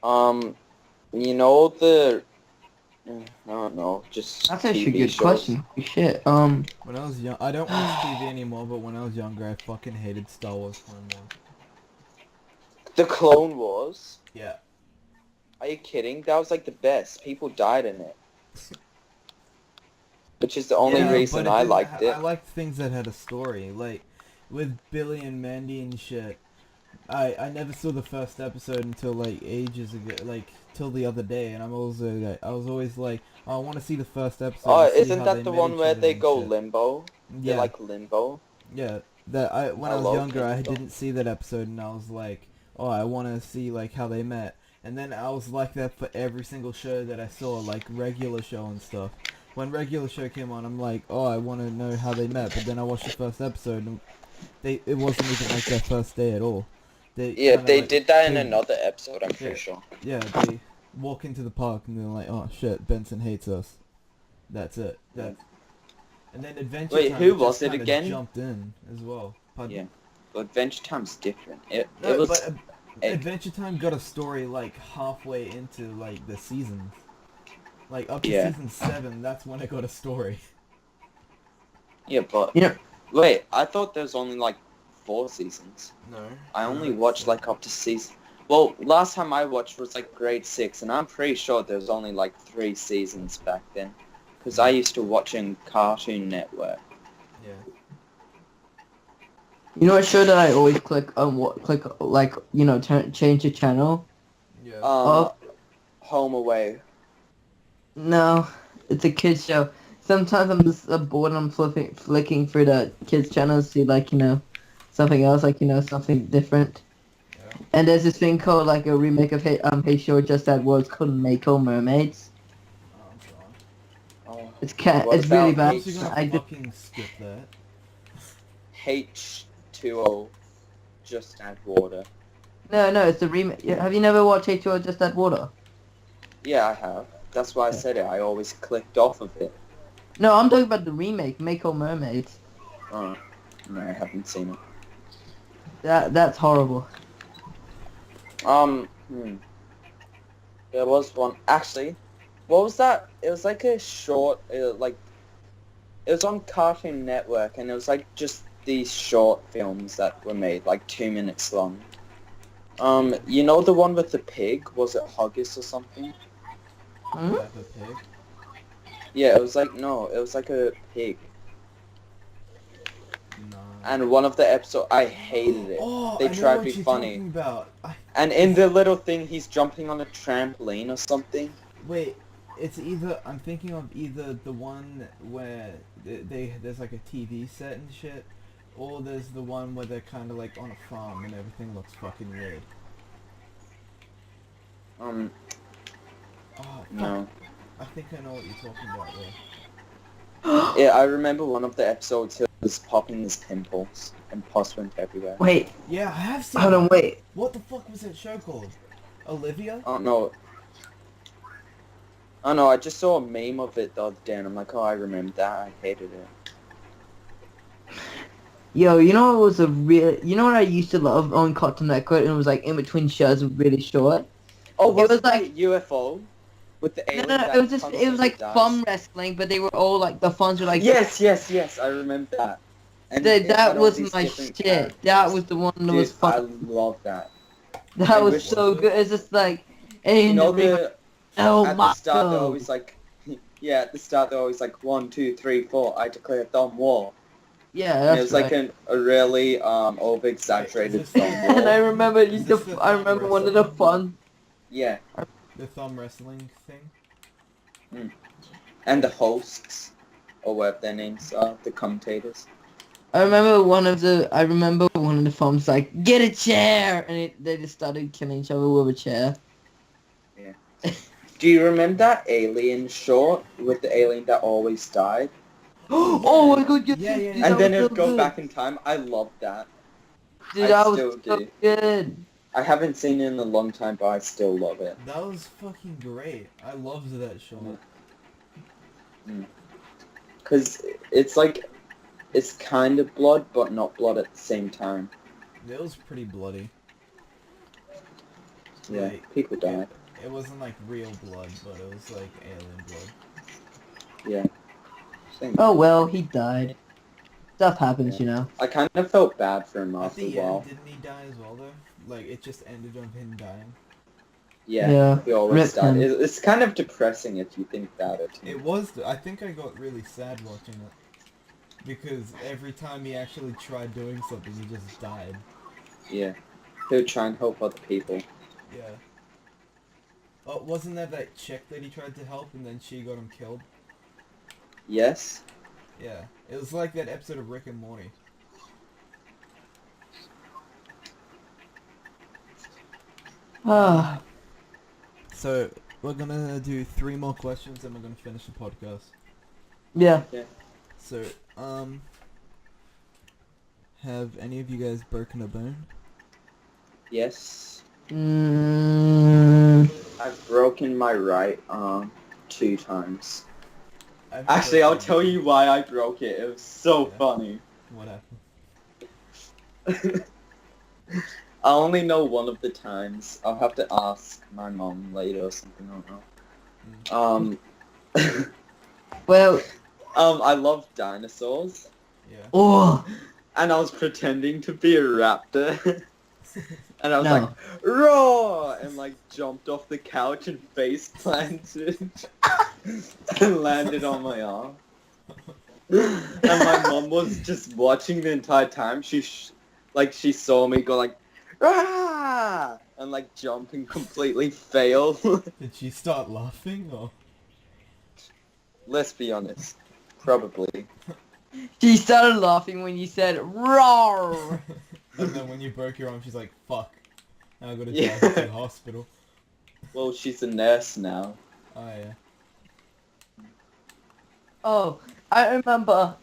Speaker 3: on?
Speaker 4: You know the... I don't know, just
Speaker 2: That's actually a
Speaker 4: TV
Speaker 2: good
Speaker 4: shows.
Speaker 2: question. Shit,
Speaker 3: When I was young, I don't watch TV anymore, but when I was younger, I fucking hated Star Wars Clone Wars.
Speaker 4: The Clone Wars?
Speaker 3: Yeah.
Speaker 4: Are you kidding? That was like the best. People died in it. Which is the only
Speaker 3: Yeah,
Speaker 4: reason
Speaker 3: but
Speaker 4: I
Speaker 3: didn't
Speaker 4: liked it.
Speaker 3: I liked things that had a story, like with Billy and Mandy and shit. I never saw the first episode until like ages ago, like till the other day, and I was always like, oh, I want to see the first episode.
Speaker 4: Oh,
Speaker 3: and see
Speaker 4: isn't
Speaker 3: how
Speaker 4: that
Speaker 3: they
Speaker 4: the
Speaker 3: met
Speaker 4: one
Speaker 3: each
Speaker 4: where
Speaker 3: other
Speaker 4: they
Speaker 3: and
Speaker 4: go
Speaker 3: shit.
Speaker 4: limbo? They
Speaker 3: Yeah,
Speaker 4: like limbo?
Speaker 3: yeah. That when
Speaker 4: I
Speaker 3: I was
Speaker 4: love
Speaker 3: younger, I
Speaker 4: Limbo.
Speaker 3: didn't see that episode, and I was like, oh, I want to see like how they met. And then I was like that for every single show that I saw, like regular show and stuff. When regular show came on, I'm like, oh, I want to know how they met. But then I watched the first episode, and it wasn't even like their first day at all.
Speaker 4: Yeah,
Speaker 3: kinda,
Speaker 4: they
Speaker 3: like,
Speaker 4: did that in
Speaker 3: they-
Speaker 4: another episode, I'm
Speaker 3: Yeah.
Speaker 4: pretty sure.
Speaker 3: Yeah, they walk into the park and they're like, oh shit, Benson hates us. That's it. And then Adventure
Speaker 4: Wait,
Speaker 3: Time
Speaker 4: who
Speaker 3: just
Speaker 4: was it
Speaker 3: kinda
Speaker 4: again?
Speaker 3: jumped in as well. Pardon?
Speaker 4: Yeah. But Adventure Time's different. It
Speaker 3: No,
Speaker 4: was...
Speaker 3: but Adventure Time got a story like halfway into like the seasons. Like up to
Speaker 4: Yeah.
Speaker 3: season 7, that's when it got a story.
Speaker 4: Yeah, but...
Speaker 2: You know-
Speaker 4: Wait, I thought there was only like 4 seasons.
Speaker 3: No.
Speaker 4: I only watched like up to season... Well, last time I watched was like grade 6, and I'm pretty sure there was only like 3 seasons back then. Because I used to watch in Cartoon Network.
Speaker 3: Yeah.
Speaker 2: You know what show that I always click like, you know, change the channel?
Speaker 3: Yeah.
Speaker 2: Oh.
Speaker 4: Home Away.
Speaker 2: No, it's a kids show. Sometimes I'm just bored and I'm flicking through the kids channels to see, like, you know, something else, like, you know, something different.
Speaker 3: Yeah.
Speaker 2: And there's this thing called, like, a remake of Hey Show Just That Words called Mako Mermaids.
Speaker 3: Oh, I'm sorry.
Speaker 4: Oh,
Speaker 2: It's
Speaker 4: What
Speaker 2: it's really
Speaker 4: about
Speaker 2: bad.
Speaker 3: How's you gonna
Speaker 2: I just,
Speaker 3: fucking skip that?
Speaker 4: H2O. Just add water.
Speaker 2: no, it's a remake. Have you never watched Hey Show Just That Water?
Speaker 4: Yeah, I have. That's why I said it. I always clicked off of it.
Speaker 2: No, I'm talking about the remake, Mako Mermaids.
Speaker 4: Oh, no, I haven't seen it.
Speaker 2: That's horrible.
Speaker 4: There was one. Actually, what was that? It was like a short, it was on Cartoon Network, and it was like just these short films that were made, like 2 minutes long. You know the one with the pig? Was it Huggies or something?
Speaker 2: Hmm?
Speaker 3: Peppa Pig.
Speaker 4: Yeah, it was like, no, it was like a pig.
Speaker 3: No.
Speaker 4: And one of the episodes, I hated it.
Speaker 3: Oh,
Speaker 4: They
Speaker 3: I know
Speaker 4: tried to
Speaker 3: what
Speaker 4: be
Speaker 3: you're
Speaker 4: funny.
Speaker 3: talking about.
Speaker 4: And in the little thing, he's jumping on a trampoline or something.
Speaker 3: Wait, I'm thinking of either the one where there's like a TV set and shit, or there's the one where they're kind of like on a farm and everything looks fucking weird. Oh, fuck.
Speaker 4: No.
Speaker 3: I think I know what you're talking about there.
Speaker 4: Yeah, I remember one of the episodes he was popping his pimples and pus went everywhere.
Speaker 2: Wait,
Speaker 3: Yeah, I have seen
Speaker 2: hold on,
Speaker 3: that.
Speaker 2: wait.
Speaker 3: What the fuck was that show called? Olivia?
Speaker 4: Oh no. Oh no, I just saw a meme of it the other day and I'm like, oh, I remember that. I hated it.
Speaker 2: Yo, you know what was a real? You know what I used to love on Cartoon Network, and it was like in between shows, really short.
Speaker 4: Oh,
Speaker 2: It was
Speaker 4: like
Speaker 2: like
Speaker 4: UFO with the
Speaker 2: no,
Speaker 4: alien
Speaker 2: no,
Speaker 4: that
Speaker 2: it was
Speaker 4: constantly
Speaker 2: like
Speaker 4: dies.
Speaker 2: fun wrestling, but they were all like the funs were like
Speaker 4: Yes, yes, yes, I remember that. And it
Speaker 2: that
Speaker 4: had all
Speaker 2: was
Speaker 4: these
Speaker 2: my
Speaker 4: different
Speaker 2: shit. That was
Speaker 4: characters.
Speaker 2: the one that was
Speaker 4: Dude,
Speaker 2: fun.
Speaker 4: I love that.
Speaker 2: That
Speaker 4: I
Speaker 2: was
Speaker 4: wish,
Speaker 2: so
Speaker 3: Was
Speaker 2: good.
Speaker 3: it?
Speaker 2: It's just like
Speaker 4: you
Speaker 2: in the
Speaker 4: know,
Speaker 2: ring, oh
Speaker 4: at the
Speaker 2: my
Speaker 4: start they're always like, yeah, at the start they're always like, 1, 2, 3, 4, I declare thumb war.
Speaker 2: Yeah,
Speaker 4: And it
Speaker 2: that's
Speaker 4: was like
Speaker 2: right.
Speaker 4: a really
Speaker 3: Wait, is
Speaker 4: over-exaggerated
Speaker 3: this
Speaker 4: thumb
Speaker 3: the
Speaker 2: And I
Speaker 4: war.
Speaker 2: remember
Speaker 3: is this the
Speaker 2: I
Speaker 3: thumb
Speaker 2: remember one of the
Speaker 3: wrestling?
Speaker 2: fun.
Speaker 4: Yeah.
Speaker 3: The thumb wrestling thing?
Speaker 4: Mm. And the hosts, or whatever their names are, the commentators.
Speaker 2: I remember one of the farms like, get a chair, and they just started killing each other with a chair.
Speaker 4: Yeah. Do you remember that alien short with the alien that always died?
Speaker 2: Oh my god,
Speaker 3: Yeah, yeah,
Speaker 2: dude,
Speaker 3: yeah.
Speaker 4: And
Speaker 2: that was
Speaker 4: then it
Speaker 2: so
Speaker 4: would go
Speaker 2: good.
Speaker 4: back in time? I love that.
Speaker 2: Dude,
Speaker 4: I
Speaker 2: that was
Speaker 4: still
Speaker 2: so
Speaker 4: do.
Speaker 2: good.
Speaker 4: I haven't seen it in a long time, but I still love it.
Speaker 3: That was fucking great. I loved that shot.
Speaker 4: Because it's like, it's kind of blood, but not blood at the same time.
Speaker 3: It was pretty bloody.
Speaker 4: Yeah,
Speaker 3: Like,
Speaker 4: people die.
Speaker 3: it wasn't like real blood, but it was like alien blood.
Speaker 4: Yeah. Same.
Speaker 2: Oh well, he died. Stuff happens,
Speaker 4: Yeah.
Speaker 2: you know.
Speaker 4: I kind of felt bad for him
Speaker 3: At
Speaker 4: after a
Speaker 3: the end,
Speaker 4: while.
Speaker 3: didn't he die as well though? Like, it just ended on him dying.
Speaker 4: Yeah,
Speaker 2: Yeah.
Speaker 4: he always
Speaker 2: Rip
Speaker 4: died.
Speaker 2: him.
Speaker 4: It's kind of depressing if you think about it.
Speaker 3: It was, I think I got really sad watching it. Because every time he actually tried doing something, he just died.
Speaker 4: Yeah. He would try and help other people.
Speaker 3: Yeah. Oh, wasn't there that chick that he tried to help and then she got him killed?
Speaker 4: Yes?
Speaker 3: Yeah. It was like that episode of Rick and Morty.
Speaker 2: Ah,
Speaker 3: So, we're gonna do 3 more questions and we're gonna finish the podcast.
Speaker 2: yeah.
Speaker 3: So, have any of you guys broken a bone?
Speaker 4: Yes.
Speaker 2: Mm,
Speaker 4: I've broken my right arm 2 times.
Speaker 3: I've
Speaker 4: Actually, I'll
Speaker 3: broken-
Speaker 4: tell you why I broke it. It was so
Speaker 3: Yeah.
Speaker 4: funny.
Speaker 3: What happened?
Speaker 4: I only know one of the times. I'll have to ask my mom later or something. I don't know.
Speaker 2: well,
Speaker 4: I love dinosaurs,
Speaker 3: Yeah.
Speaker 2: oh
Speaker 4: and I was pretending to be a raptor, and I was
Speaker 2: no.
Speaker 4: like, roar, and like jumped off the couch and face planted, and landed on my arm. And my mom was just watching the entire time. She saw me go like, ah, and like jump and completely fail.
Speaker 3: Did she start laughing or?
Speaker 4: Let's be honest, probably.
Speaker 2: She started laughing when you said roar.
Speaker 3: And then when you broke your arm, she's like, fuck. Now I gotta
Speaker 4: Yeah.
Speaker 3: drive to the hospital.
Speaker 4: Well, she's a nurse now.
Speaker 3: Oh yeah.
Speaker 2: Oh, I remember.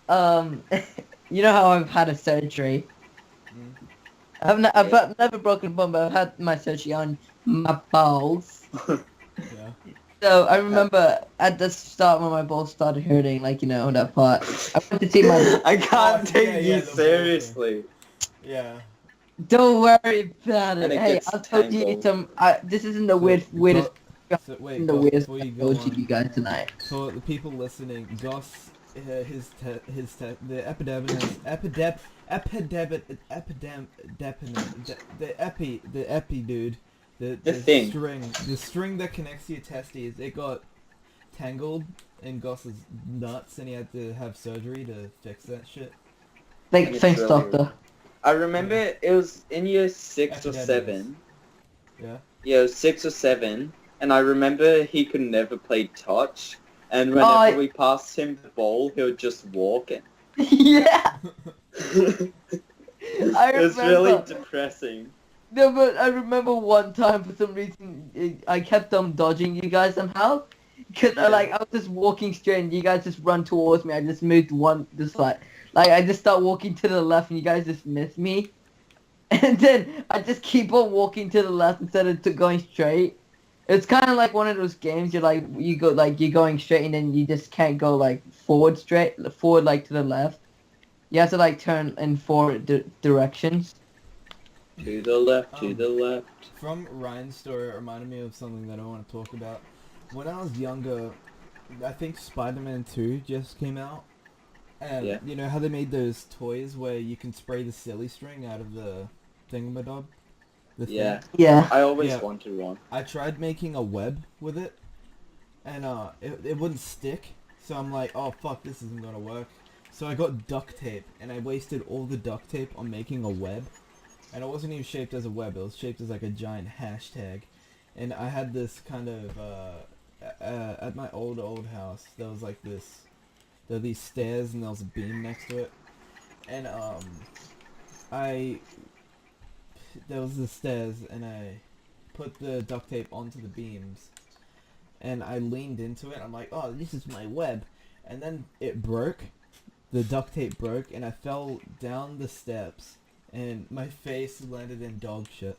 Speaker 2: You know how I've had a surgery.
Speaker 3: Mm.
Speaker 2: I've never broken a bone, but I've had my surgery on my balls.
Speaker 3: Yeah.
Speaker 2: So I remember at the start when my balls started hurting, like, you know, that part. I went to see my...
Speaker 4: I can't
Speaker 3: Oh,
Speaker 4: take
Speaker 3: yeah,
Speaker 4: you
Speaker 3: the ball
Speaker 4: seriously.
Speaker 3: Yeah.
Speaker 2: Don't worry about it.
Speaker 4: And it
Speaker 2: Hey,
Speaker 4: gets
Speaker 2: I'll tell you
Speaker 4: tangled.
Speaker 2: some... this isn't the
Speaker 3: So,
Speaker 2: weirdest...
Speaker 3: So wait,
Speaker 2: the
Speaker 3: Goss,
Speaker 2: weirdest
Speaker 3: before you
Speaker 2: I
Speaker 3: go
Speaker 2: told you
Speaker 3: on,
Speaker 2: guys tonight.
Speaker 3: for the people listening, Goss, the epi dude, the string that connects to your testes, it got tangled in Goss's nuts, and he had to have surgery to fix that shit.
Speaker 4: And it's
Speaker 2: Thanks,
Speaker 4: really
Speaker 2: doctor.
Speaker 4: I remember it was in year 6 or
Speaker 3: Epidemis.
Speaker 4: 7.
Speaker 3: Yeah.
Speaker 4: Yeah, it was 6 or 7. And I remember he could never play touch. And whenever
Speaker 2: I-
Speaker 4: we passed him the ball, he would just walk it.
Speaker 2: Yeah, I
Speaker 4: It was really
Speaker 2: remember.
Speaker 4: depressing.
Speaker 2: No, but I remember one time for some reason I kept on dodging you guys somehow. Cause I was just walking straight and you guys just run towards me. I just moved I just start walking to the left and you guys just miss me. And then I just keep on walking to the left instead of going straight. It's kind of like one of those games. You're going straight and then you just can't go like forward like to the left. You have to like turn in four directions.
Speaker 4: To the left, to the left.
Speaker 3: From Ryan's story, it reminded me of something that I want to talk about. When I was younger, I think Spider-Man 2 just came out. And
Speaker 4: Yeah.
Speaker 3: you know how they made those toys where you can spray the silly string out of the thingamadob? The thing?
Speaker 4: Yeah.
Speaker 2: Yeah.
Speaker 4: I always
Speaker 3: Yeah.
Speaker 4: wanted one.
Speaker 3: I tried making a web with it, and it wouldn't stick. So I'm like, oh fuck, this isn't gonna work. So I got duct tape, and I wasted all the duct tape on making a web. And it wasn't even shaped as a web, it was shaped as like a giant hashtag. And I had this kind of, at my old house, there was like this, there were these stairs and there was a beam next to it. And, there was the stairs and I put the duct tape onto the beams. And I leaned into it, I'm like, oh, this is my web. And then it broke, the duct tape broke, and I fell down the steps. And my face landed in dog shit.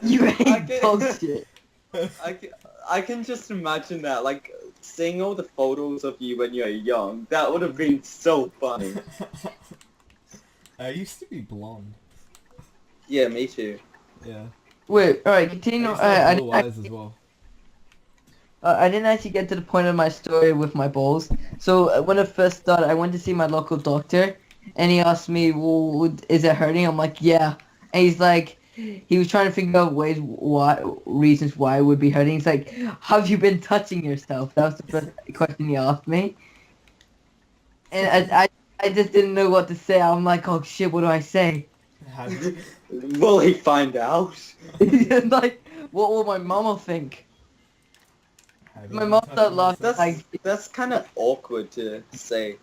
Speaker 2: You
Speaker 5: I
Speaker 2: hate
Speaker 5: get-
Speaker 2: dog shit.
Speaker 5: I can just imagine that, like, seeing all the photos of you when you were young, that would have been so funny.
Speaker 3: I used to be blonde.
Speaker 5: Yeah, me too.
Speaker 3: Yeah.
Speaker 2: Wait, alright,
Speaker 3: I
Speaker 2: continue.
Speaker 3: used to have
Speaker 2: I
Speaker 3: blue
Speaker 2: didn't
Speaker 3: eyes as well.
Speaker 2: I didn't actually get to the point of my story with my balls. So when I first started, I went to see my local doctor, and he asked me, well, "Is it hurting?" I'm like, "Yeah." And he's like, he was trying to figure out reasons why it would be hurting. He's like, "Have you been touching yourself?" That was the first question he asked me, and I just didn't know what to say. I'm like, "Oh shit, what do I say?"
Speaker 3: Have you?
Speaker 5: Will he find out?
Speaker 2: Like, what will my mama think?
Speaker 3: Have you
Speaker 2: My
Speaker 3: been
Speaker 2: mom
Speaker 3: touching
Speaker 2: started laughing.
Speaker 3: yourself?
Speaker 5: That's kind of awkward to say.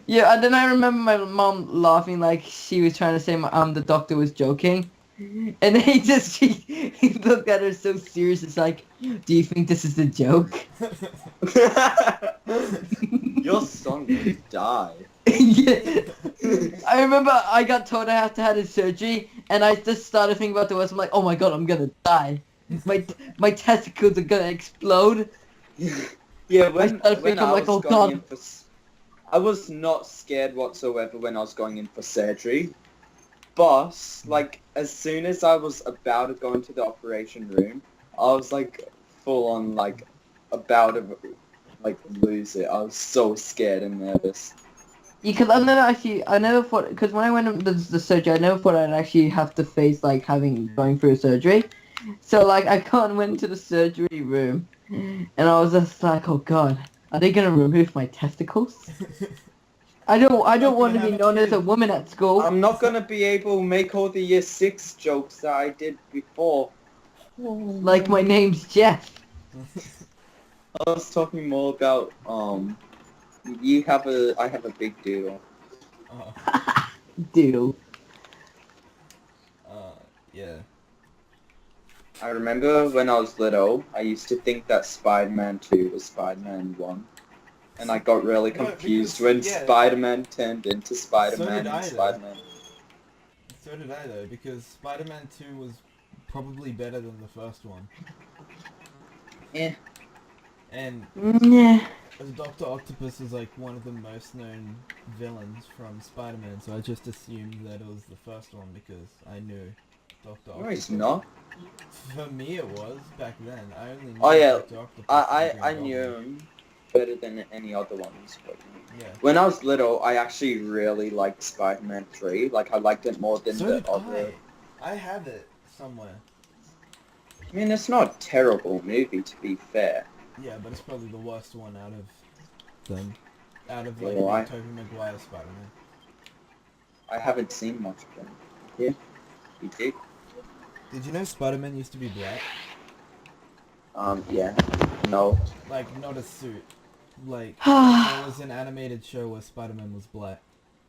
Speaker 2: Yeah, and then I remember my mom laughing like she was trying to say the doctor was joking. And then he looked at her so serious, it's like, "Do you think this is a joke?"
Speaker 5: Your son will die.
Speaker 2: Yeah. I remember I got told I have to have a surgery, and I just started thinking about the worst. I'm like, "Oh my god, I'm gonna die. My testicles are gonna explode."
Speaker 5: Yeah, when
Speaker 2: started thinking,
Speaker 5: I
Speaker 2: like,
Speaker 5: was
Speaker 2: "Oh,
Speaker 5: going
Speaker 2: God."
Speaker 5: in for, I was not scared whatsoever when I was going in for surgery. But like, as soon as I was about to go into the operation room, I was like, full on like, about to like lose it. I was so scared and nervous.
Speaker 2: Because I never thought, because when I went into the surgery, I never thought I'd actually have to face like going through surgery. So like I went into the surgery room, and I was just like, "Oh god, are they gonna remove my testicles?" I don't want to be known as a woman at school.
Speaker 5: I'm not gonna be able to make all the year 6 jokes that I did before.
Speaker 2: Like my name's Jeff.
Speaker 5: I was talking more about I have a big doodle.
Speaker 2: Dude.
Speaker 3: Yeah.
Speaker 5: I remember when I was little, I used to think that Spider-Man 2 was Spider-Man 1. And I got really
Speaker 3: No,
Speaker 5: confused
Speaker 3: because-
Speaker 5: when
Speaker 3: yeah.
Speaker 5: Spider-Man turned into
Speaker 3: So
Speaker 5: Spider-Man
Speaker 3: did I,
Speaker 5: and
Speaker 3: though.
Speaker 5: Spider-Man.
Speaker 3: So did I though, because Spider-Man 2 was probably better than the first one.
Speaker 5: Eh.
Speaker 3: And
Speaker 2: Yeah.
Speaker 3: Dr. Octopus is like one of the most known villains from Spider-Man, so I just assumed that it was the first one because I knew Dr. Octopus.
Speaker 5: No, he's not.
Speaker 3: For me it was, back then. I only knew
Speaker 5: Oh, yeah.
Speaker 3: Dr. Octopus.
Speaker 5: I
Speaker 3: and Green
Speaker 5: knew
Speaker 3: Goblin.
Speaker 5: him better than any other ones. But
Speaker 3: Yeah.
Speaker 5: when I was little, I actually really liked Spider-Man 3. Like, I liked it more than
Speaker 3: So
Speaker 5: the
Speaker 3: did
Speaker 5: other...
Speaker 3: I have it somewhere.
Speaker 5: I mean, it's not a terrible movie, to be fair.
Speaker 3: Yeah, but it's probably the worst one out of them. Out of like
Speaker 5: Why?
Speaker 3: the Tobey Maguire Spider-Man.
Speaker 5: I haven't seen much of them. Yeah, you did.
Speaker 3: Did you know Spider-Man used to be black?
Speaker 5: Yeah. No.
Speaker 3: Like, not a suit. Like, there was an animated show where Spider-Man was black.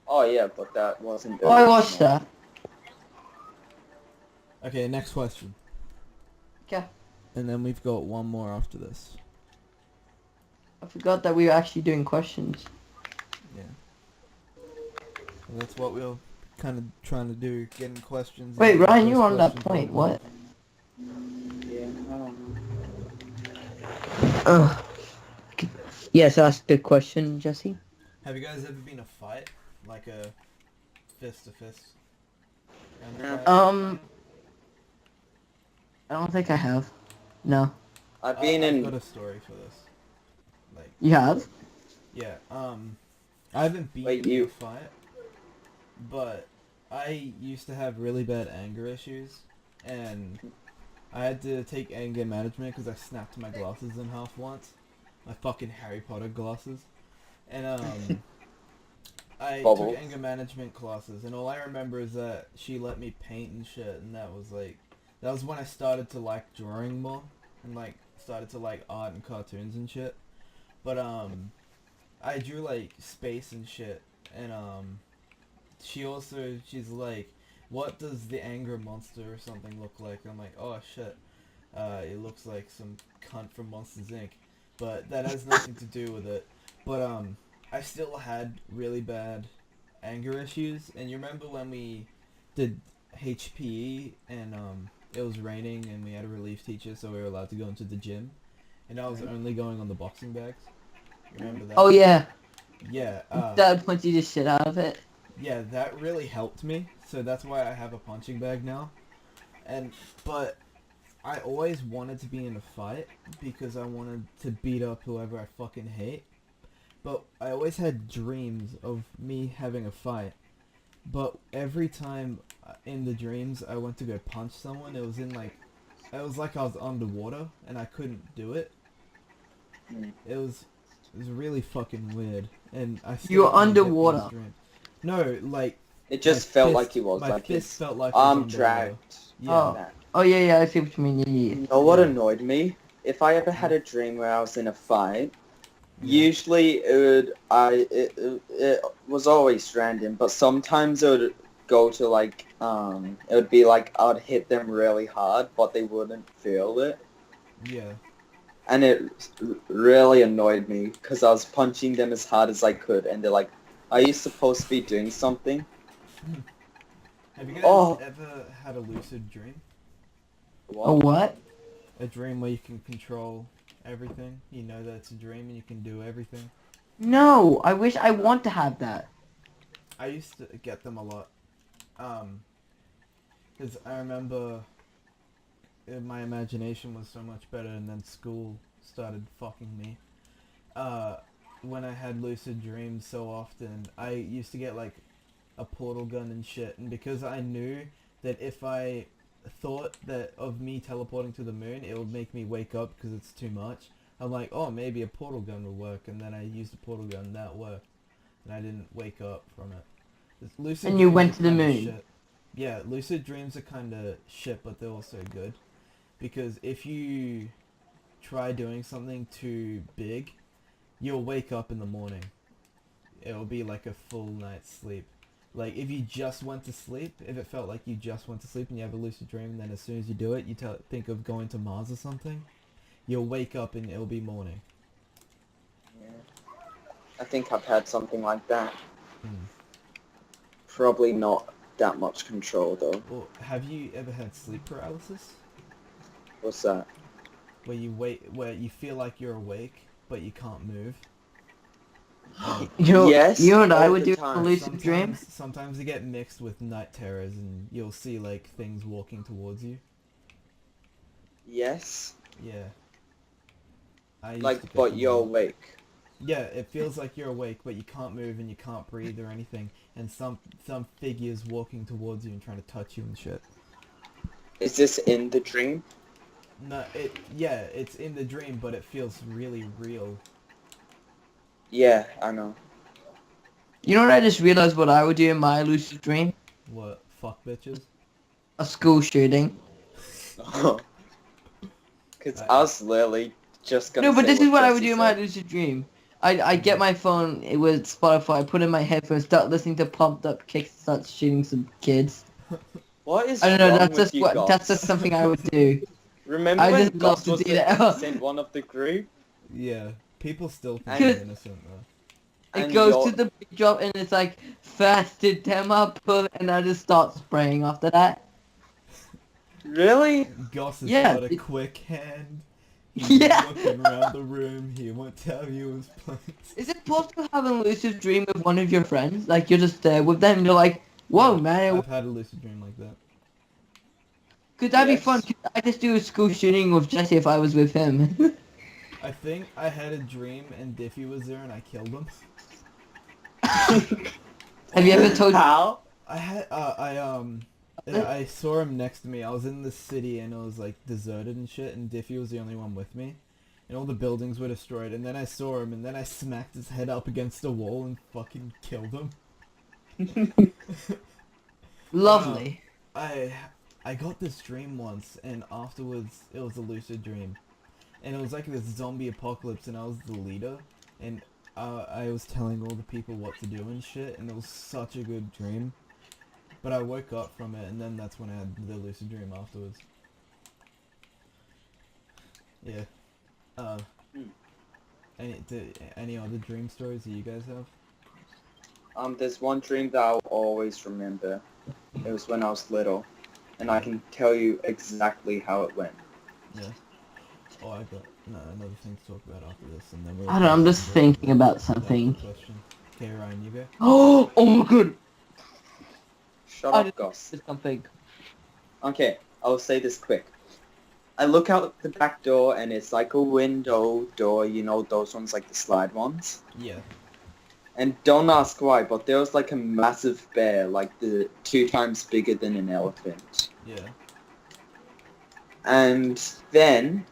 Speaker 5: Oh, yeah, but that wasn't...
Speaker 2: Oh, I watched that.
Speaker 3: Okay, next question.
Speaker 2: Okay.
Speaker 3: And then we've got one more after this.
Speaker 2: I forgot that we were actually doing questions.
Speaker 3: Yeah. That's what we're kind of trying to do, getting questions.
Speaker 2: Wait,
Speaker 3: and
Speaker 2: Ryan,
Speaker 3: those
Speaker 2: you were on that
Speaker 3: questions
Speaker 2: point.
Speaker 3: were-
Speaker 2: What?
Speaker 4: Yeah, I don't know.
Speaker 2: Ugh. Yes, ask the question, Jesse.
Speaker 3: Have you guys ever been in a fight? Like a fist-to-fist kind of
Speaker 4: Yeah.
Speaker 3: fight?
Speaker 2: I don't think I have. No.
Speaker 4: I've been
Speaker 3: I've
Speaker 4: in.
Speaker 3: got a story for this. Like,
Speaker 2: You have?
Speaker 3: yeah, I haven't been
Speaker 4: Wait,
Speaker 3: in
Speaker 4: you-
Speaker 3: a fight, but I used to have really bad anger issues, and I had to take anger management because I snapped my glasses in half once. My fucking Harry Potter glasses. And, I
Speaker 4: Bubbles.
Speaker 3: took anger management classes, and all I remember is that she let me paint and shit, and that was when I started to like drawing more, and like started to like art and cartoons and shit. But I drew like space and shit, and she's like, what does the anger monster or something look like? I'm like, oh shit, it looks like some cunt from Monsters Inc. But that has nothing to do with it. But I still had really bad anger issues, and you remember when we did HPE and it was raining and we had a relief teacher, so we were allowed to go into the gym, and I was only going on the boxing bags. You remember that?
Speaker 2: Oh yeah.
Speaker 3: Yeah.
Speaker 2: Dad punched the shit out of it.
Speaker 3: Yeah, that really helped me. So that's why I have a punching bag now. But I always wanted to be in a fight because I wanted to beat up whoever I fucking hate. But I always had dreams of me having a fight. But every time in the dreams I went to go punch someone, it was like I was underwater and I couldn't do it. It was really fucking weird, and I still
Speaker 2: You were
Speaker 3: can't get these
Speaker 2: underwater?
Speaker 3: dreams. No, like
Speaker 4: It just
Speaker 3: my
Speaker 4: felt
Speaker 3: fist-
Speaker 4: like he was.
Speaker 3: My
Speaker 4: Like
Speaker 3: fist
Speaker 4: his
Speaker 3: felt like I was
Speaker 4: arm
Speaker 3: underwater.
Speaker 4: dragged.
Speaker 3: Yeah.
Speaker 2: Oh.
Speaker 4: That.
Speaker 2: Oh yeah, I see what you mean. Yeah.
Speaker 4: You know what
Speaker 3: Yeah.
Speaker 4: annoyed me? If I ever had a dream where I was in a fight,
Speaker 3: Yeah.
Speaker 4: usually it was always random, but sometimes it would go to like it would be like I'd hit them really hard, but they wouldn't feel it,
Speaker 3: Yeah.
Speaker 4: and it really annoyed me because I was punching them as hard as I could, and they're like, "Are you supposed to be doing something?"
Speaker 3: Have you guys
Speaker 4: Oh.
Speaker 3: ever had a lucid dream?
Speaker 2: A what?
Speaker 3: A dream where you can control everything. You know that it's a dream and you can do everything.
Speaker 2: No, I wish I want to have that.
Speaker 3: I used to get them a lot. Because I remember my imagination was so much better, and then school started fucking me. When I had lucid dreams so often, I used to get like a portal gun and shit, and because I knew that if I thought that of me teleporting to the moon, it would make me wake up because it's too much. I'm like, oh, maybe a portal gun will work, and then I used a portal gun, and that worked, and I didn't wake up from it. Lucid
Speaker 2: And you
Speaker 3: dreams
Speaker 2: went
Speaker 3: are
Speaker 2: to the
Speaker 3: kinda
Speaker 2: moon.
Speaker 3: shit. Yeah, lucid dreams are kind of shit, but they're also good, because if you try doing something too big, you'll wake up in the morning. It'll be like a full night's sleep. Like, if you just went to sleep, if it felt like you just went to sleep and you have a lucid dream, and then as soon as you do it, you think of going to Mars or something, you'll wake up and it'll be morning.
Speaker 4: Yeah. I think I've had something like that.
Speaker 3: Mm.
Speaker 4: Probably not that much control though.
Speaker 3: Well, have you ever had sleep paralysis?
Speaker 4: What's that?
Speaker 3: Where you feel like you're awake, but you can't move?
Speaker 2: You know,
Speaker 4: Yes,
Speaker 2: you know what I
Speaker 4: all
Speaker 2: would
Speaker 4: the
Speaker 2: do
Speaker 4: time.
Speaker 2: for lucid dream?
Speaker 3: Sometimes they get mixed with night terrors, and you'll see like things walking towards you.
Speaker 4: Yes.
Speaker 3: Yeah. I used to
Speaker 4: Like,
Speaker 3: get
Speaker 4: but
Speaker 3: them
Speaker 4: you're
Speaker 3: all.
Speaker 4: awake.
Speaker 3: Yeah, it feels like you're awake, but you can't move and you can't breathe or anything, and some figure's walking towards you and trying to touch you and shit.
Speaker 4: Is this in the dream?
Speaker 3: No, it's in the dream, but it feels really real.
Speaker 4: Yeah, I know.
Speaker 2: You know what I just realized what I would do in my lucid dream?
Speaker 3: What? Fuck bitches?
Speaker 2: A school shooting.
Speaker 4: Because I was literally just gonna
Speaker 2: No, but
Speaker 4: say
Speaker 2: this is what I would
Speaker 4: Jesse
Speaker 2: do in my
Speaker 4: said.
Speaker 2: lucid dream. I get my phone with Spotify, put in my headphones, start listening to pumped up kicks, start shooting some kids.
Speaker 4: What is
Speaker 2: I don't know,
Speaker 4: wrong
Speaker 2: that's
Speaker 4: with
Speaker 2: just
Speaker 4: you,
Speaker 2: what
Speaker 4: Goss?
Speaker 2: that's just something I would do.
Speaker 4: Remember
Speaker 2: I
Speaker 4: when
Speaker 2: just love
Speaker 4: Goss
Speaker 2: to
Speaker 4: was
Speaker 2: do
Speaker 4: the
Speaker 2: that.
Speaker 4: innocent one of the group?
Speaker 3: Yeah. People still think
Speaker 4: And-
Speaker 3: I'm innocent though.
Speaker 2: It
Speaker 5: And
Speaker 2: goes
Speaker 5: you're-
Speaker 2: to the big drop and it's like fasted tempo pull and I just start spraying after that.
Speaker 5: Really?
Speaker 3: Goss has
Speaker 2: Yeah,
Speaker 3: got a
Speaker 2: it-
Speaker 3: quick hand. He's
Speaker 2: Yeah.
Speaker 3: looking around the room. He won't tell you his plans.
Speaker 2: Is it possible to have a lucid dream with one of your friends? Like you're just there with them and you're like, whoa
Speaker 3: Yeah,
Speaker 2: man,
Speaker 3: I've had a lucid dream like that.
Speaker 2: could that be
Speaker 5: Yes.
Speaker 2: fun? Could I just do a school shooting with Jesse if I was with him?
Speaker 3: I think I had a dream and Diffie was there and I killed him.
Speaker 2: Have you ever told
Speaker 5: How?
Speaker 3: I saw him next to me. I was in the city and it was like deserted and shit, and Diffie was the only one with me. And all the buildings were destroyed, and then I saw him, and then I smacked his head up against a wall and fucking killed him.
Speaker 2: Lovely.
Speaker 3: I got this dream once, and afterwards it was a lucid dream. And it was like this zombie apocalypse, and I was the leader, and I was telling all the people what to do and shit, and it was such a good dream. But I woke up from it, and then that's when I had the lucid dream afterwards. Yeah. Any other dream stories that you guys have?
Speaker 5: There's one dream that I'll always remember. It was when I was little, and I can tell you exactly how it went.
Speaker 3: Yeah. Oh, I got another thing to talk about after this, and then we'll...
Speaker 2: I don't know, I'm just thinking about something.
Speaker 3: Question. Okay, Ryan, you go.
Speaker 2: Oh my god!
Speaker 5: Shut
Speaker 2: I
Speaker 5: up,
Speaker 2: just-
Speaker 5: Goss.
Speaker 2: It's something.
Speaker 5: Okay, I'll say this quick. I look out the back door, and it's like a window door, you know, those ones, like the slide ones.
Speaker 3: Yeah.
Speaker 5: And don't ask why, but there was like a massive bear, like 2 times bigger than an elephant.
Speaker 3: Yeah.
Speaker 5: And then,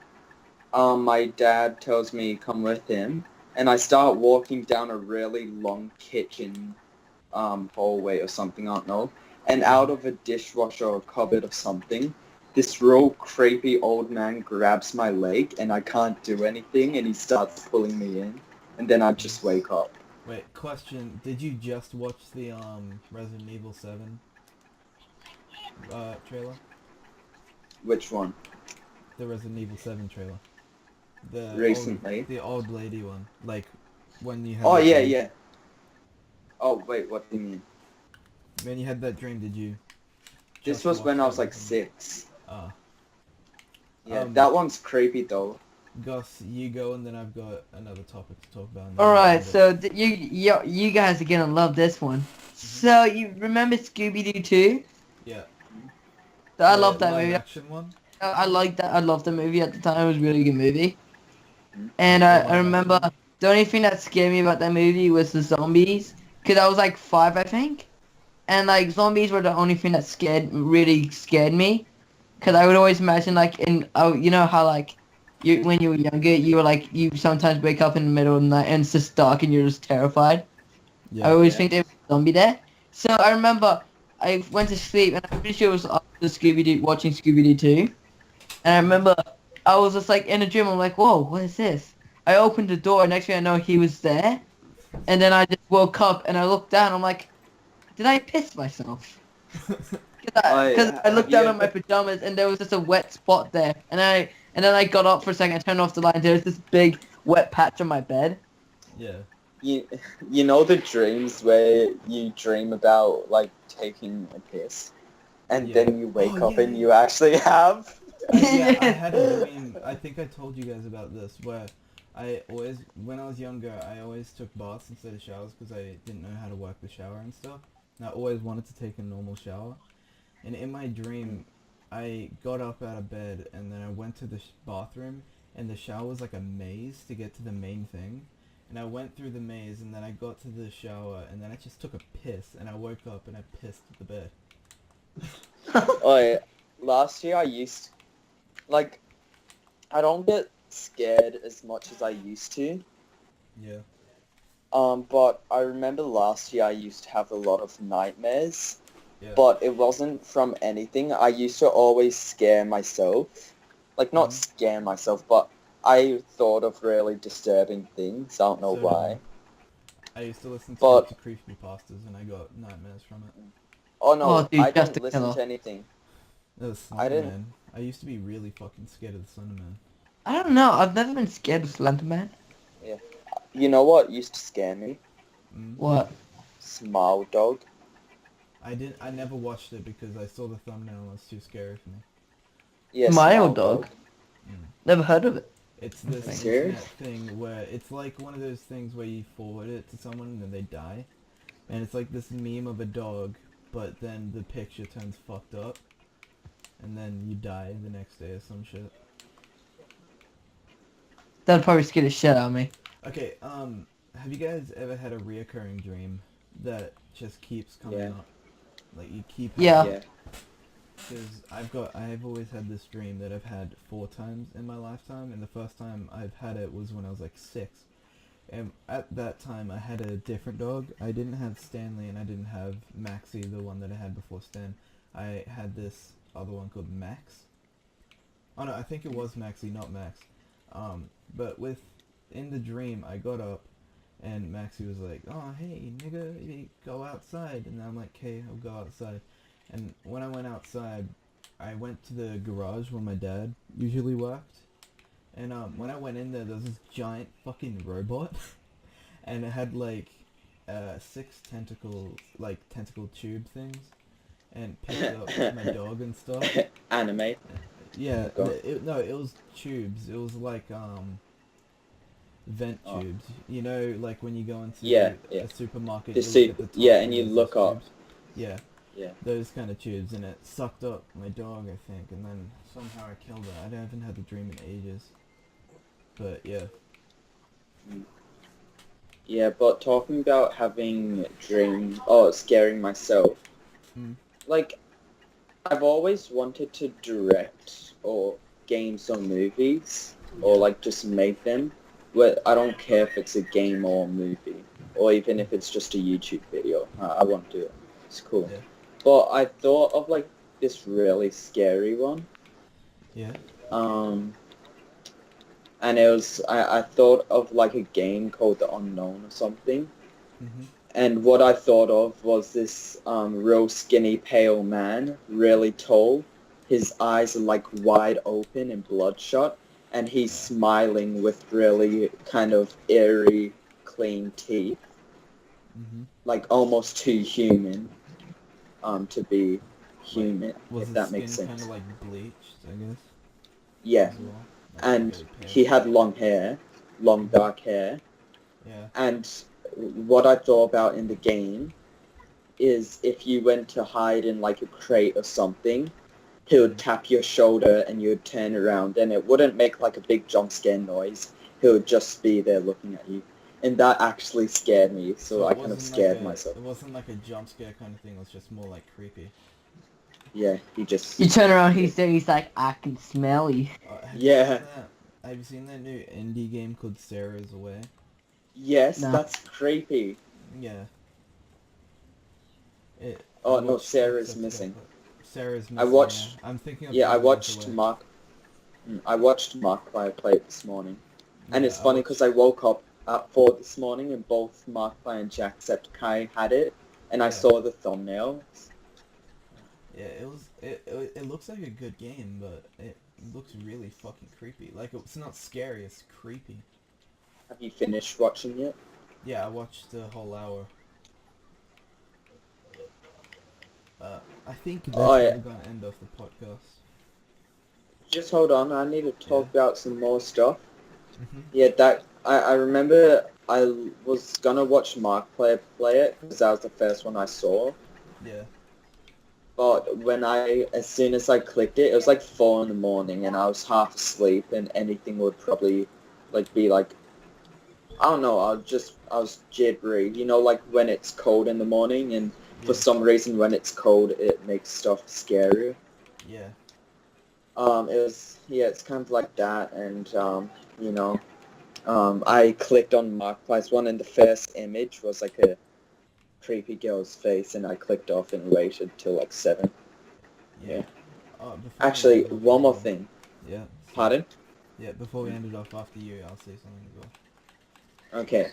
Speaker 5: my dad tells me come with him, and I start walking down a really long kitchen hallway or something, I don't know. And out of a dishwasher or cupboard or something, this real creepy old man grabs my leg, and I can't do anything, and he starts pulling me in, and then I just wake up.
Speaker 3: Wait, question. Did you just watch the Resident Evil 7 trailer?
Speaker 5: Which one?
Speaker 3: The Resident Evil 7 trailer. The
Speaker 5: Recently?
Speaker 3: the old lady one. Like when you had
Speaker 5: Oh,
Speaker 3: that
Speaker 5: yeah,
Speaker 3: dream.
Speaker 5: yeah. Oh, wait, what do you mean?
Speaker 3: When you had that dream, did you
Speaker 5: This
Speaker 3: just
Speaker 5: was
Speaker 3: watch
Speaker 5: when I
Speaker 3: that
Speaker 5: was like
Speaker 3: one?
Speaker 5: 6.
Speaker 3: Ah.
Speaker 5: Yeah,
Speaker 3: Um,
Speaker 5: that one's creepy though.
Speaker 3: Gus, you go, and then I've got another topic to talk about.
Speaker 2: Alright, so you guys are gonna love this one. So you remember Scooby-Doo 2?
Speaker 3: Yeah.
Speaker 2: So I
Speaker 3: The
Speaker 2: love that
Speaker 3: live
Speaker 2: movie.
Speaker 3: action one.
Speaker 2: I like that. I loved the movie at the time. It was a really good movie.
Speaker 5: Mhm.
Speaker 2: And
Speaker 3: The
Speaker 2: I
Speaker 3: live
Speaker 2: remember
Speaker 3: action.
Speaker 2: the only thing that scared me about that movie was the zombies. Because I was like 5, I think. And like zombies were the only thing that really scared me. Because I would always imagine like you know how like when you were younger, you sometimes wake up in the middle of the night and it's just dark and you're just terrified.
Speaker 3: Yeah.
Speaker 2: I always
Speaker 5: Yeah.
Speaker 2: think there was a zombie there. So I remember I went to sleep and I'm pretty sure it was after watching Scooby-Doo 2. And I remember I was just like in a dream. I'm like, whoa, what is this? I opened the door and next thing I know he was there. And then I just woke up and I looked down. I'm like, did I piss myself? Because I looked down at my pajamas and there was just a wet spot there. And then I got up for a second, I turned off the light, and there was this big wet patch on my bed.
Speaker 3: Yeah.
Speaker 5: You know the dreams where you dream about like taking a piss, and
Speaker 3: Yeah.
Speaker 5: then you wake
Speaker 3: Oh,
Speaker 5: up
Speaker 3: yeah,
Speaker 5: and
Speaker 3: yeah.
Speaker 5: you actually have.
Speaker 3: Yeah, I had a dream. I think I told you guys about this, where when I was younger, I always took baths instead of showers because I didn't know how to work the shower and stuff. And I always wanted to take a normal shower. And in my dream, I got up out of bed and then I went to the bathroom, and the shower was like a maze to get to the main thing. And I went through the maze, and then I got to the shower, and then I just took a piss, and I woke up and I pissed at the bed.
Speaker 5: Oh yeah. Last year I used, like, I don't get scared as much as I used to.
Speaker 3: Yeah.
Speaker 5: But I remember last year I used to have a lot of nightmares.
Speaker 3: Yeah.
Speaker 5: But it wasn't from anything. I used to always scare myself. Like, not scare myself, but I thought of really disturbing things. I don't know
Speaker 3: So
Speaker 5: why.
Speaker 3: I used to listen
Speaker 5: But-
Speaker 3: to creepypastas, and I got nightmares from it.
Speaker 5: Oh no,
Speaker 2: Oh, dude,
Speaker 5: I
Speaker 2: just
Speaker 5: didn't
Speaker 2: a
Speaker 5: listen
Speaker 2: killer.
Speaker 5: to anything.
Speaker 3: That was
Speaker 5: I didn't-
Speaker 3: Slenderman. I used to be really fucking scared of the Slenderman.
Speaker 2: I don't know. I've never been scared of Slenderman.
Speaker 5: You know what used to scare me?
Speaker 2: What?
Speaker 4: Smile Dog.
Speaker 3: I never watched it because I saw the thumbnail and it was too scary for me.
Speaker 4: Yeah,
Speaker 2: Smile Dog? Never heard of it.
Speaker 3: It's this
Speaker 4: Serious?
Speaker 3: internet thing where it's like one of those things where you forward it to someone and then they die. And it's like this meme of a dog, but then the picture turns fucked up. And then you die the next day or some shit.
Speaker 2: That'd probably scare the shit out of me.
Speaker 3: Okay, have you guys ever had a reoccurring dream that just keeps coming
Speaker 4: Yeah.
Speaker 3: up? Like you keep
Speaker 2: Yeah.
Speaker 4: Yeah.
Speaker 3: Because I've always had this dream that I've had 4 times in my lifetime, and the first time I've had it was when I was like 6. And at that time I had a different dog. I didn't have Stanley and I didn't have Maxie, the one that I had before Stan. I had this other one called Max. Oh no, I think it was Maxie, not Max. But in the dream I got up and Maxie was like, "Oh hey nigga, you go outside," and I'm like, "Okay, I'll go outside." And when I went outside, I went to the garage where my dad usually worked. And when I went in there was this giant fucking robot. And it had like 6 tentacles, like tentacle tube things. And picked up my dog and stuff.
Speaker 4: Anime.
Speaker 3: Yeah,
Speaker 4: God.
Speaker 3: it was tubes. It was like vent
Speaker 4: Oh.
Speaker 3: tubes. You know, like when you go into
Speaker 4: Yeah, yeah.
Speaker 3: a supermarket,
Speaker 4: The
Speaker 3: you look
Speaker 4: soup-
Speaker 3: at the top
Speaker 4: yeah, and you
Speaker 3: there's
Speaker 4: look
Speaker 3: those
Speaker 4: up.
Speaker 3: tubes. Yeah.
Speaker 4: Yeah.
Speaker 3: Those kind of tubes, and it sucked up my dog, I think, and then somehow I killed it. I haven't had the dream in ages. But yeah.
Speaker 4: Yeah, but talking about having dreams, scaring myself, like, I've always wanted to direct or games or movies, or like just make them. Where I don't care if it's a game or a movie, or even if it's just a YouTube video. I want to do it. It's cool.
Speaker 3: Yeah.
Speaker 4: But I thought of like this really scary one.
Speaker 3: Yeah.
Speaker 4: And it was I thought of like a game called The Unknown or something. And what I thought of was this real skinny, pale man, really tall. His eyes are like wide open and bloodshot, and he's smiling with really kind of eerie, clean teeth, like almost too human, to be human,
Speaker 3: Was
Speaker 4: if
Speaker 3: his
Speaker 4: that
Speaker 3: skin
Speaker 4: makes
Speaker 3: kind
Speaker 4: sense.
Speaker 3: of like bleached, I guess?
Speaker 4: Yeah,
Speaker 3: As well? Like,
Speaker 4: and
Speaker 3: really pale?
Speaker 4: he had long hair, long dark hair.
Speaker 3: Yeah.
Speaker 4: And what I thought about in the game is if you went to hide in like a crate or something, he would tap your shoulder and you would turn around and it wouldn't make like a big jump scare noise. He would just be there looking at you. And that actually scared me, so I
Speaker 3: it
Speaker 4: kind of
Speaker 3: wasn't
Speaker 4: scared
Speaker 3: like
Speaker 4: myself.
Speaker 3: It wasn't like a jump scare kind of thing, it was just more like creepy.
Speaker 4: Yeah, he just...
Speaker 2: You turn around, he's there, he's like, I can smell you.
Speaker 4: Yeah.
Speaker 3: Have you seen that new indie game called Sarah's Away?
Speaker 4: Yes,
Speaker 2: No.
Speaker 4: that's creepy.
Speaker 3: Yeah.
Speaker 4: Oh,
Speaker 3: I
Speaker 4: no,
Speaker 3: watched
Speaker 4: Sarah's
Speaker 3: episode,
Speaker 4: missing.
Speaker 3: but Sarah's missing.
Speaker 4: I watched...
Speaker 3: Yeah. I'm thinking of
Speaker 4: Yeah, I
Speaker 3: Dreaman
Speaker 4: watched
Speaker 3: Away.
Speaker 4: Mark... I watched Markiplier play it this morning. And
Speaker 3: Yeah,
Speaker 4: it's funny because I woke up at 4 this morning and both Markiplier and Jacksepticeye had it. And I
Speaker 3: Yeah.
Speaker 4: saw the thumbnail.
Speaker 3: Yeah, it looks like a good game, but it looks really fucking creepy. Like, it's not scary, it's creepy.
Speaker 4: Have you finished watching it?
Speaker 3: Yeah, I watched the whole hour. I think that's
Speaker 4: Oh,
Speaker 3: where
Speaker 4: yeah.
Speaker 3: we're gonna end off the podcast.
Speaker 4: Just hold on, I need to talk about some more stuff.
Speaker 3: Mhm.
Speaker 4: Yeah, I remember I was gonna watch Markiplier play it because that was the first one I saw.
Speaker 3: Yeah.
Speaker 4: But as soon as I clicked it, it was like 4 in the morning and I was half asleep and anything would probably like be like, I don't know, I was jittery. You know, like when it's cold in the morning and for
Speaker 3: Yeah.
Speaker 4: some reason when it's cold it makes stuff scarier.
Speaker 3: Yeah.
Speaker 4: It's kind of like that and, you know, I clicked on Markiplier's one and the first image was like a creepy girl's face and I clicked off and waited till like 7. Yeah.
Speaker 3: Before we
Speaker 4: Actually,
Speaker 3: end off
Speaker 4: one more
Speaker 3: as well-
Speaker 4: thing.
Speaker 3: Yeah.
Speaker 4: Pardon?
Speaker 3: Yeah, before we end it off after you, I'll say something as well.
Speaker 4: Okay.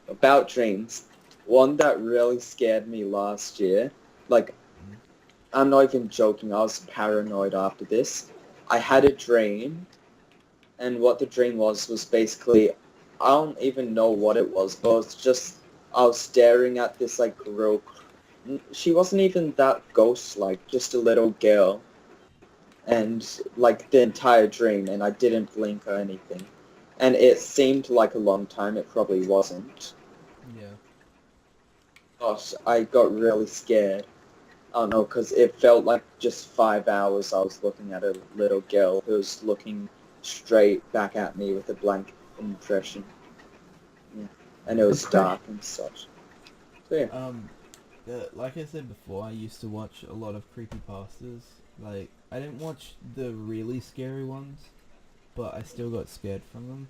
Speaker 4: About dreams. One that really scared me last year. Like, I'm not even joking. I was paranoid after this. I had a dream, and what the dream was basically, I don't even know what it was, but it was just,
Speaker 5: I was staring at this like girl. She wasn't even that ghost-like, just a little girl. And like the entire dream, and I didn't blink or anything. And it seemed like a long time. It probably wasn't.
Speaker 3: Yeah.
Speaker 5: Gosh, I got really scared. I don't know, because it felt like just 5 hours I was looking at a little girl who was looking straight back at me with a blank impression. Yeah. And it was
Speaker 2: That's great.
Speaker 5: dark and such. So yeah.
Speaker 3: Like I said before, I used to watch a lot of creepypastas. Like, I didn't watch the really scary ones, but I still got scared from them.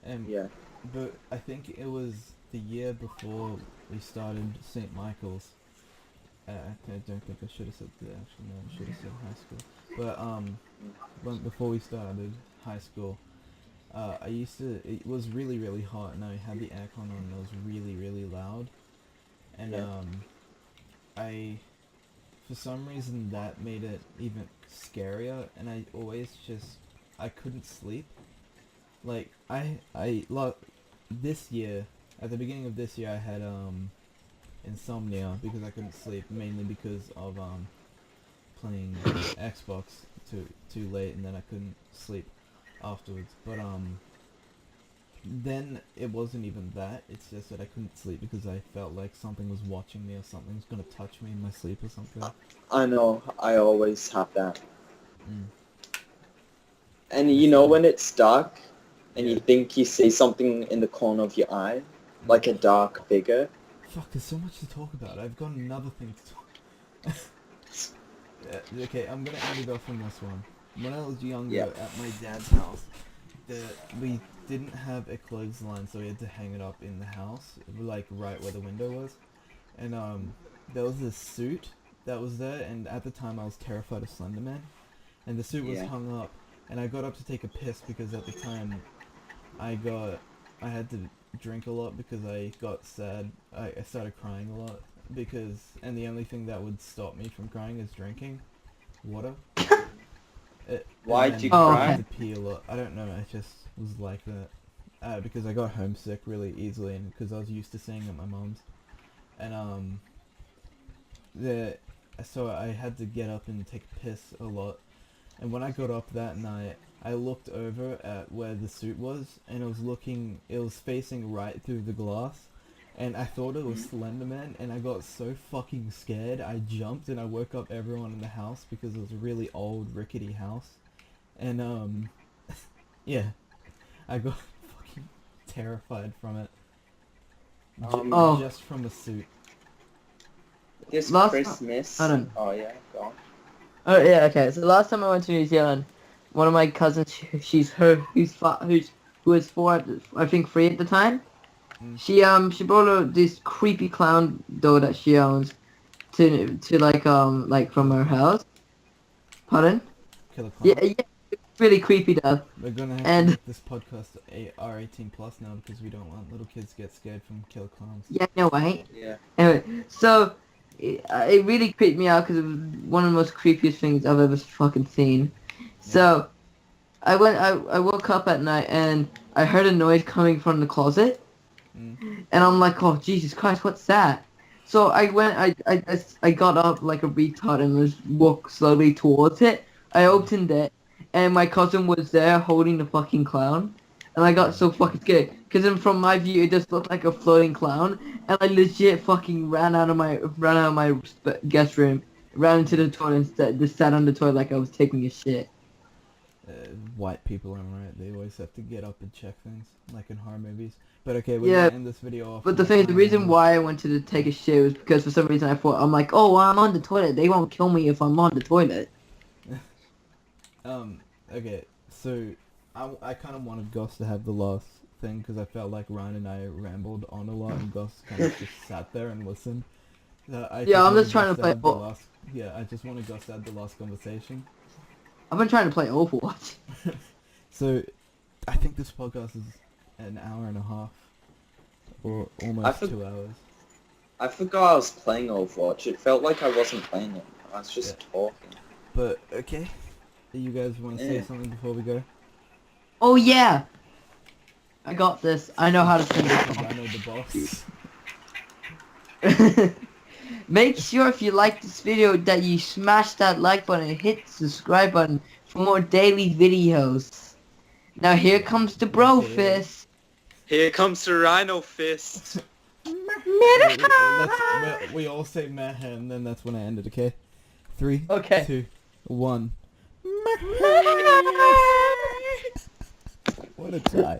Speaker 3: And
Speaker 5: Yeah.
Speaker 3: But I think it was the year before we started St. Michael's. I don't think I should have said that. Actually, no, I should have said high school. But before we started high school, it was really, really hot, and I had the aircon on, and it was really, really loud. And
Speaker 5: Yeah.
Speaker 3: for some reason, that made it even scarier, and I couldn't sleep. Like, this year, at the beginning of this year, I had, insomnia because I couldn't sleep, mainly because of, playing Xbox too late, and then I couldn't sleep afterwards. But, then it wasn't even that, it's just that I couldn't sleep because I felt like something was watching me or something was gonna touch me in my sleep or something.
Speaker 5: I know. I always have that.
Speaker 3: Mm.
Speaker 5: And you know when it's dark, and
Speaker 3: Yeah.
Speaker 5: you think you see something in the corner of your eye, like a dark figure.
Speaker 3: Fuck, there's so much to talk about. I've got another thing to talk. Okay, I'm gonna end it off on this one. When I was younger,
Speaker 5: Yeah.
Speaker 3: at my dad's house, we didn't have a clothesline, so we had to hang it up in the house, like right where the window was. And there was this suit that was there, and at the time I was terrified of Slender Man. And the suit was
Speaker 5: Yeah.
Speaker 3: hung up, and I got up to take a piss because at the time I had to drink a lot because I got sad. I started crying a lot and the only thing that would stop me from crying is drinking water.
Speaker 5: Why'd
Speaker 3: And
Speaker 5: you
Speaker 3: then I
Speaker 2: cry?
Speaker 3: had to pee a lot. I don't know. I just was like that because I got homesick really easily, and because I was used to staying at my mom's, and so I had to get up and take a piss a lot. And when I got up that night, I looked over at where the suit was, and it was facing right through the glass, and I thought it was Slender Man, and I got so fucking scared, I jumped and I woke up everyone in the house because it was a really old, rickety house. And, yeah, I got fucking terrified from it.
Speaker 2: Oh.
Speaker 3: Just from the suit.
Speaker 5: This
Speaker 2: Last
Speaker 5: Christmas.
Speaker 2: I don't-
Speaker 5: Oh yeah, go on.
Speaker 2: Oh yeah, okay. So the last time I went to New Zealand, one of my cousins, who was I think 3 at the time.
Speaker 3: Mm.
Speaker 2: She brought this creepy clown doll that she owns to like from her house. Pardon?
Speaker 3: Killer Clown.
Speaker 2: Yeah, it's really creepy though.
Speaker 3: We're gonna have
Speaker 2: And-
Speaker 3: to make this podcast R18 plus now because we don't want little kids to get scared from killer clowns.
Speaker 2: Yeah, no way.
Speaker 5: Yeah.
Speaker 2: Anyway, so it really creeped me out because it was one of the most creepiest things I've ever fucking seen. So I woke up at night and I heard a noise coming from the closet,
Speaker 3: Mm.
Speaker 2: and I'm like, oh Jesus Christ, what's that? So I got up like a retard and was walked slowly towards it. I opened it, and my cousin was there holding the fucking clown, and I got so fucking scared because from my view it just looked like a floating clown, and I legit fucking ran out of my guest room, ran into the toilet and just sat on the toilet like I was taking a shit.
Speaker 3: White people aren't right. They always have to get up and check things, like in horror movies. But okay, we're
Speaker 2: Yeah,
Speaker 3: gonna end this video off.
Speaker 2: But the reason why I went to take a shit was because for some reason I thought, I'm like, oh, well, I'm on the toilet. They won't kill me if I'm on the toilet.
Speaker 3: Okay, so I kind of wanted Goss to have the last thing because I felt like Ryan and I rambled on a lot and Goss kind of just sat there and listened.
Speaker 2: I'm
Speaker 3: wanted
Speaker 2: just trying
Speaker 3: Goss
Speaker 2: to play.
Speaker 3: have the last, I just wanted Goss to have the last conversation.
Speaker 2: I've been trying to play Overwatch.
Speaker 3: So, I think this podcast is an hour and a half, or almost 2 hours.
Speaker 5: I forgot I was playing Overwatch. It felt like I wasn't playing it. I was just talking.
Speaker 3: But okay, you guys want to say
Speaker 5: Yeah.
Speaker 3: something before we go?
Speaker 2: Oh yeah, I got this. I know how to sing
Speaker 3: Because
Speaker 2: this.
Speaker 3: I know the boss.
Speaker 2: Make sure if you like this video that you smash that like button and hit the subscribe button for more daily videos. Now here comes the bro fist.
Speaker 5: Here comes the Rhino Fist.
Speaker 3: We all say meh, and then that's when I end it, okay? 3,
Speaker 2: Okay.
Speaker 3: 2, 1. What a tie.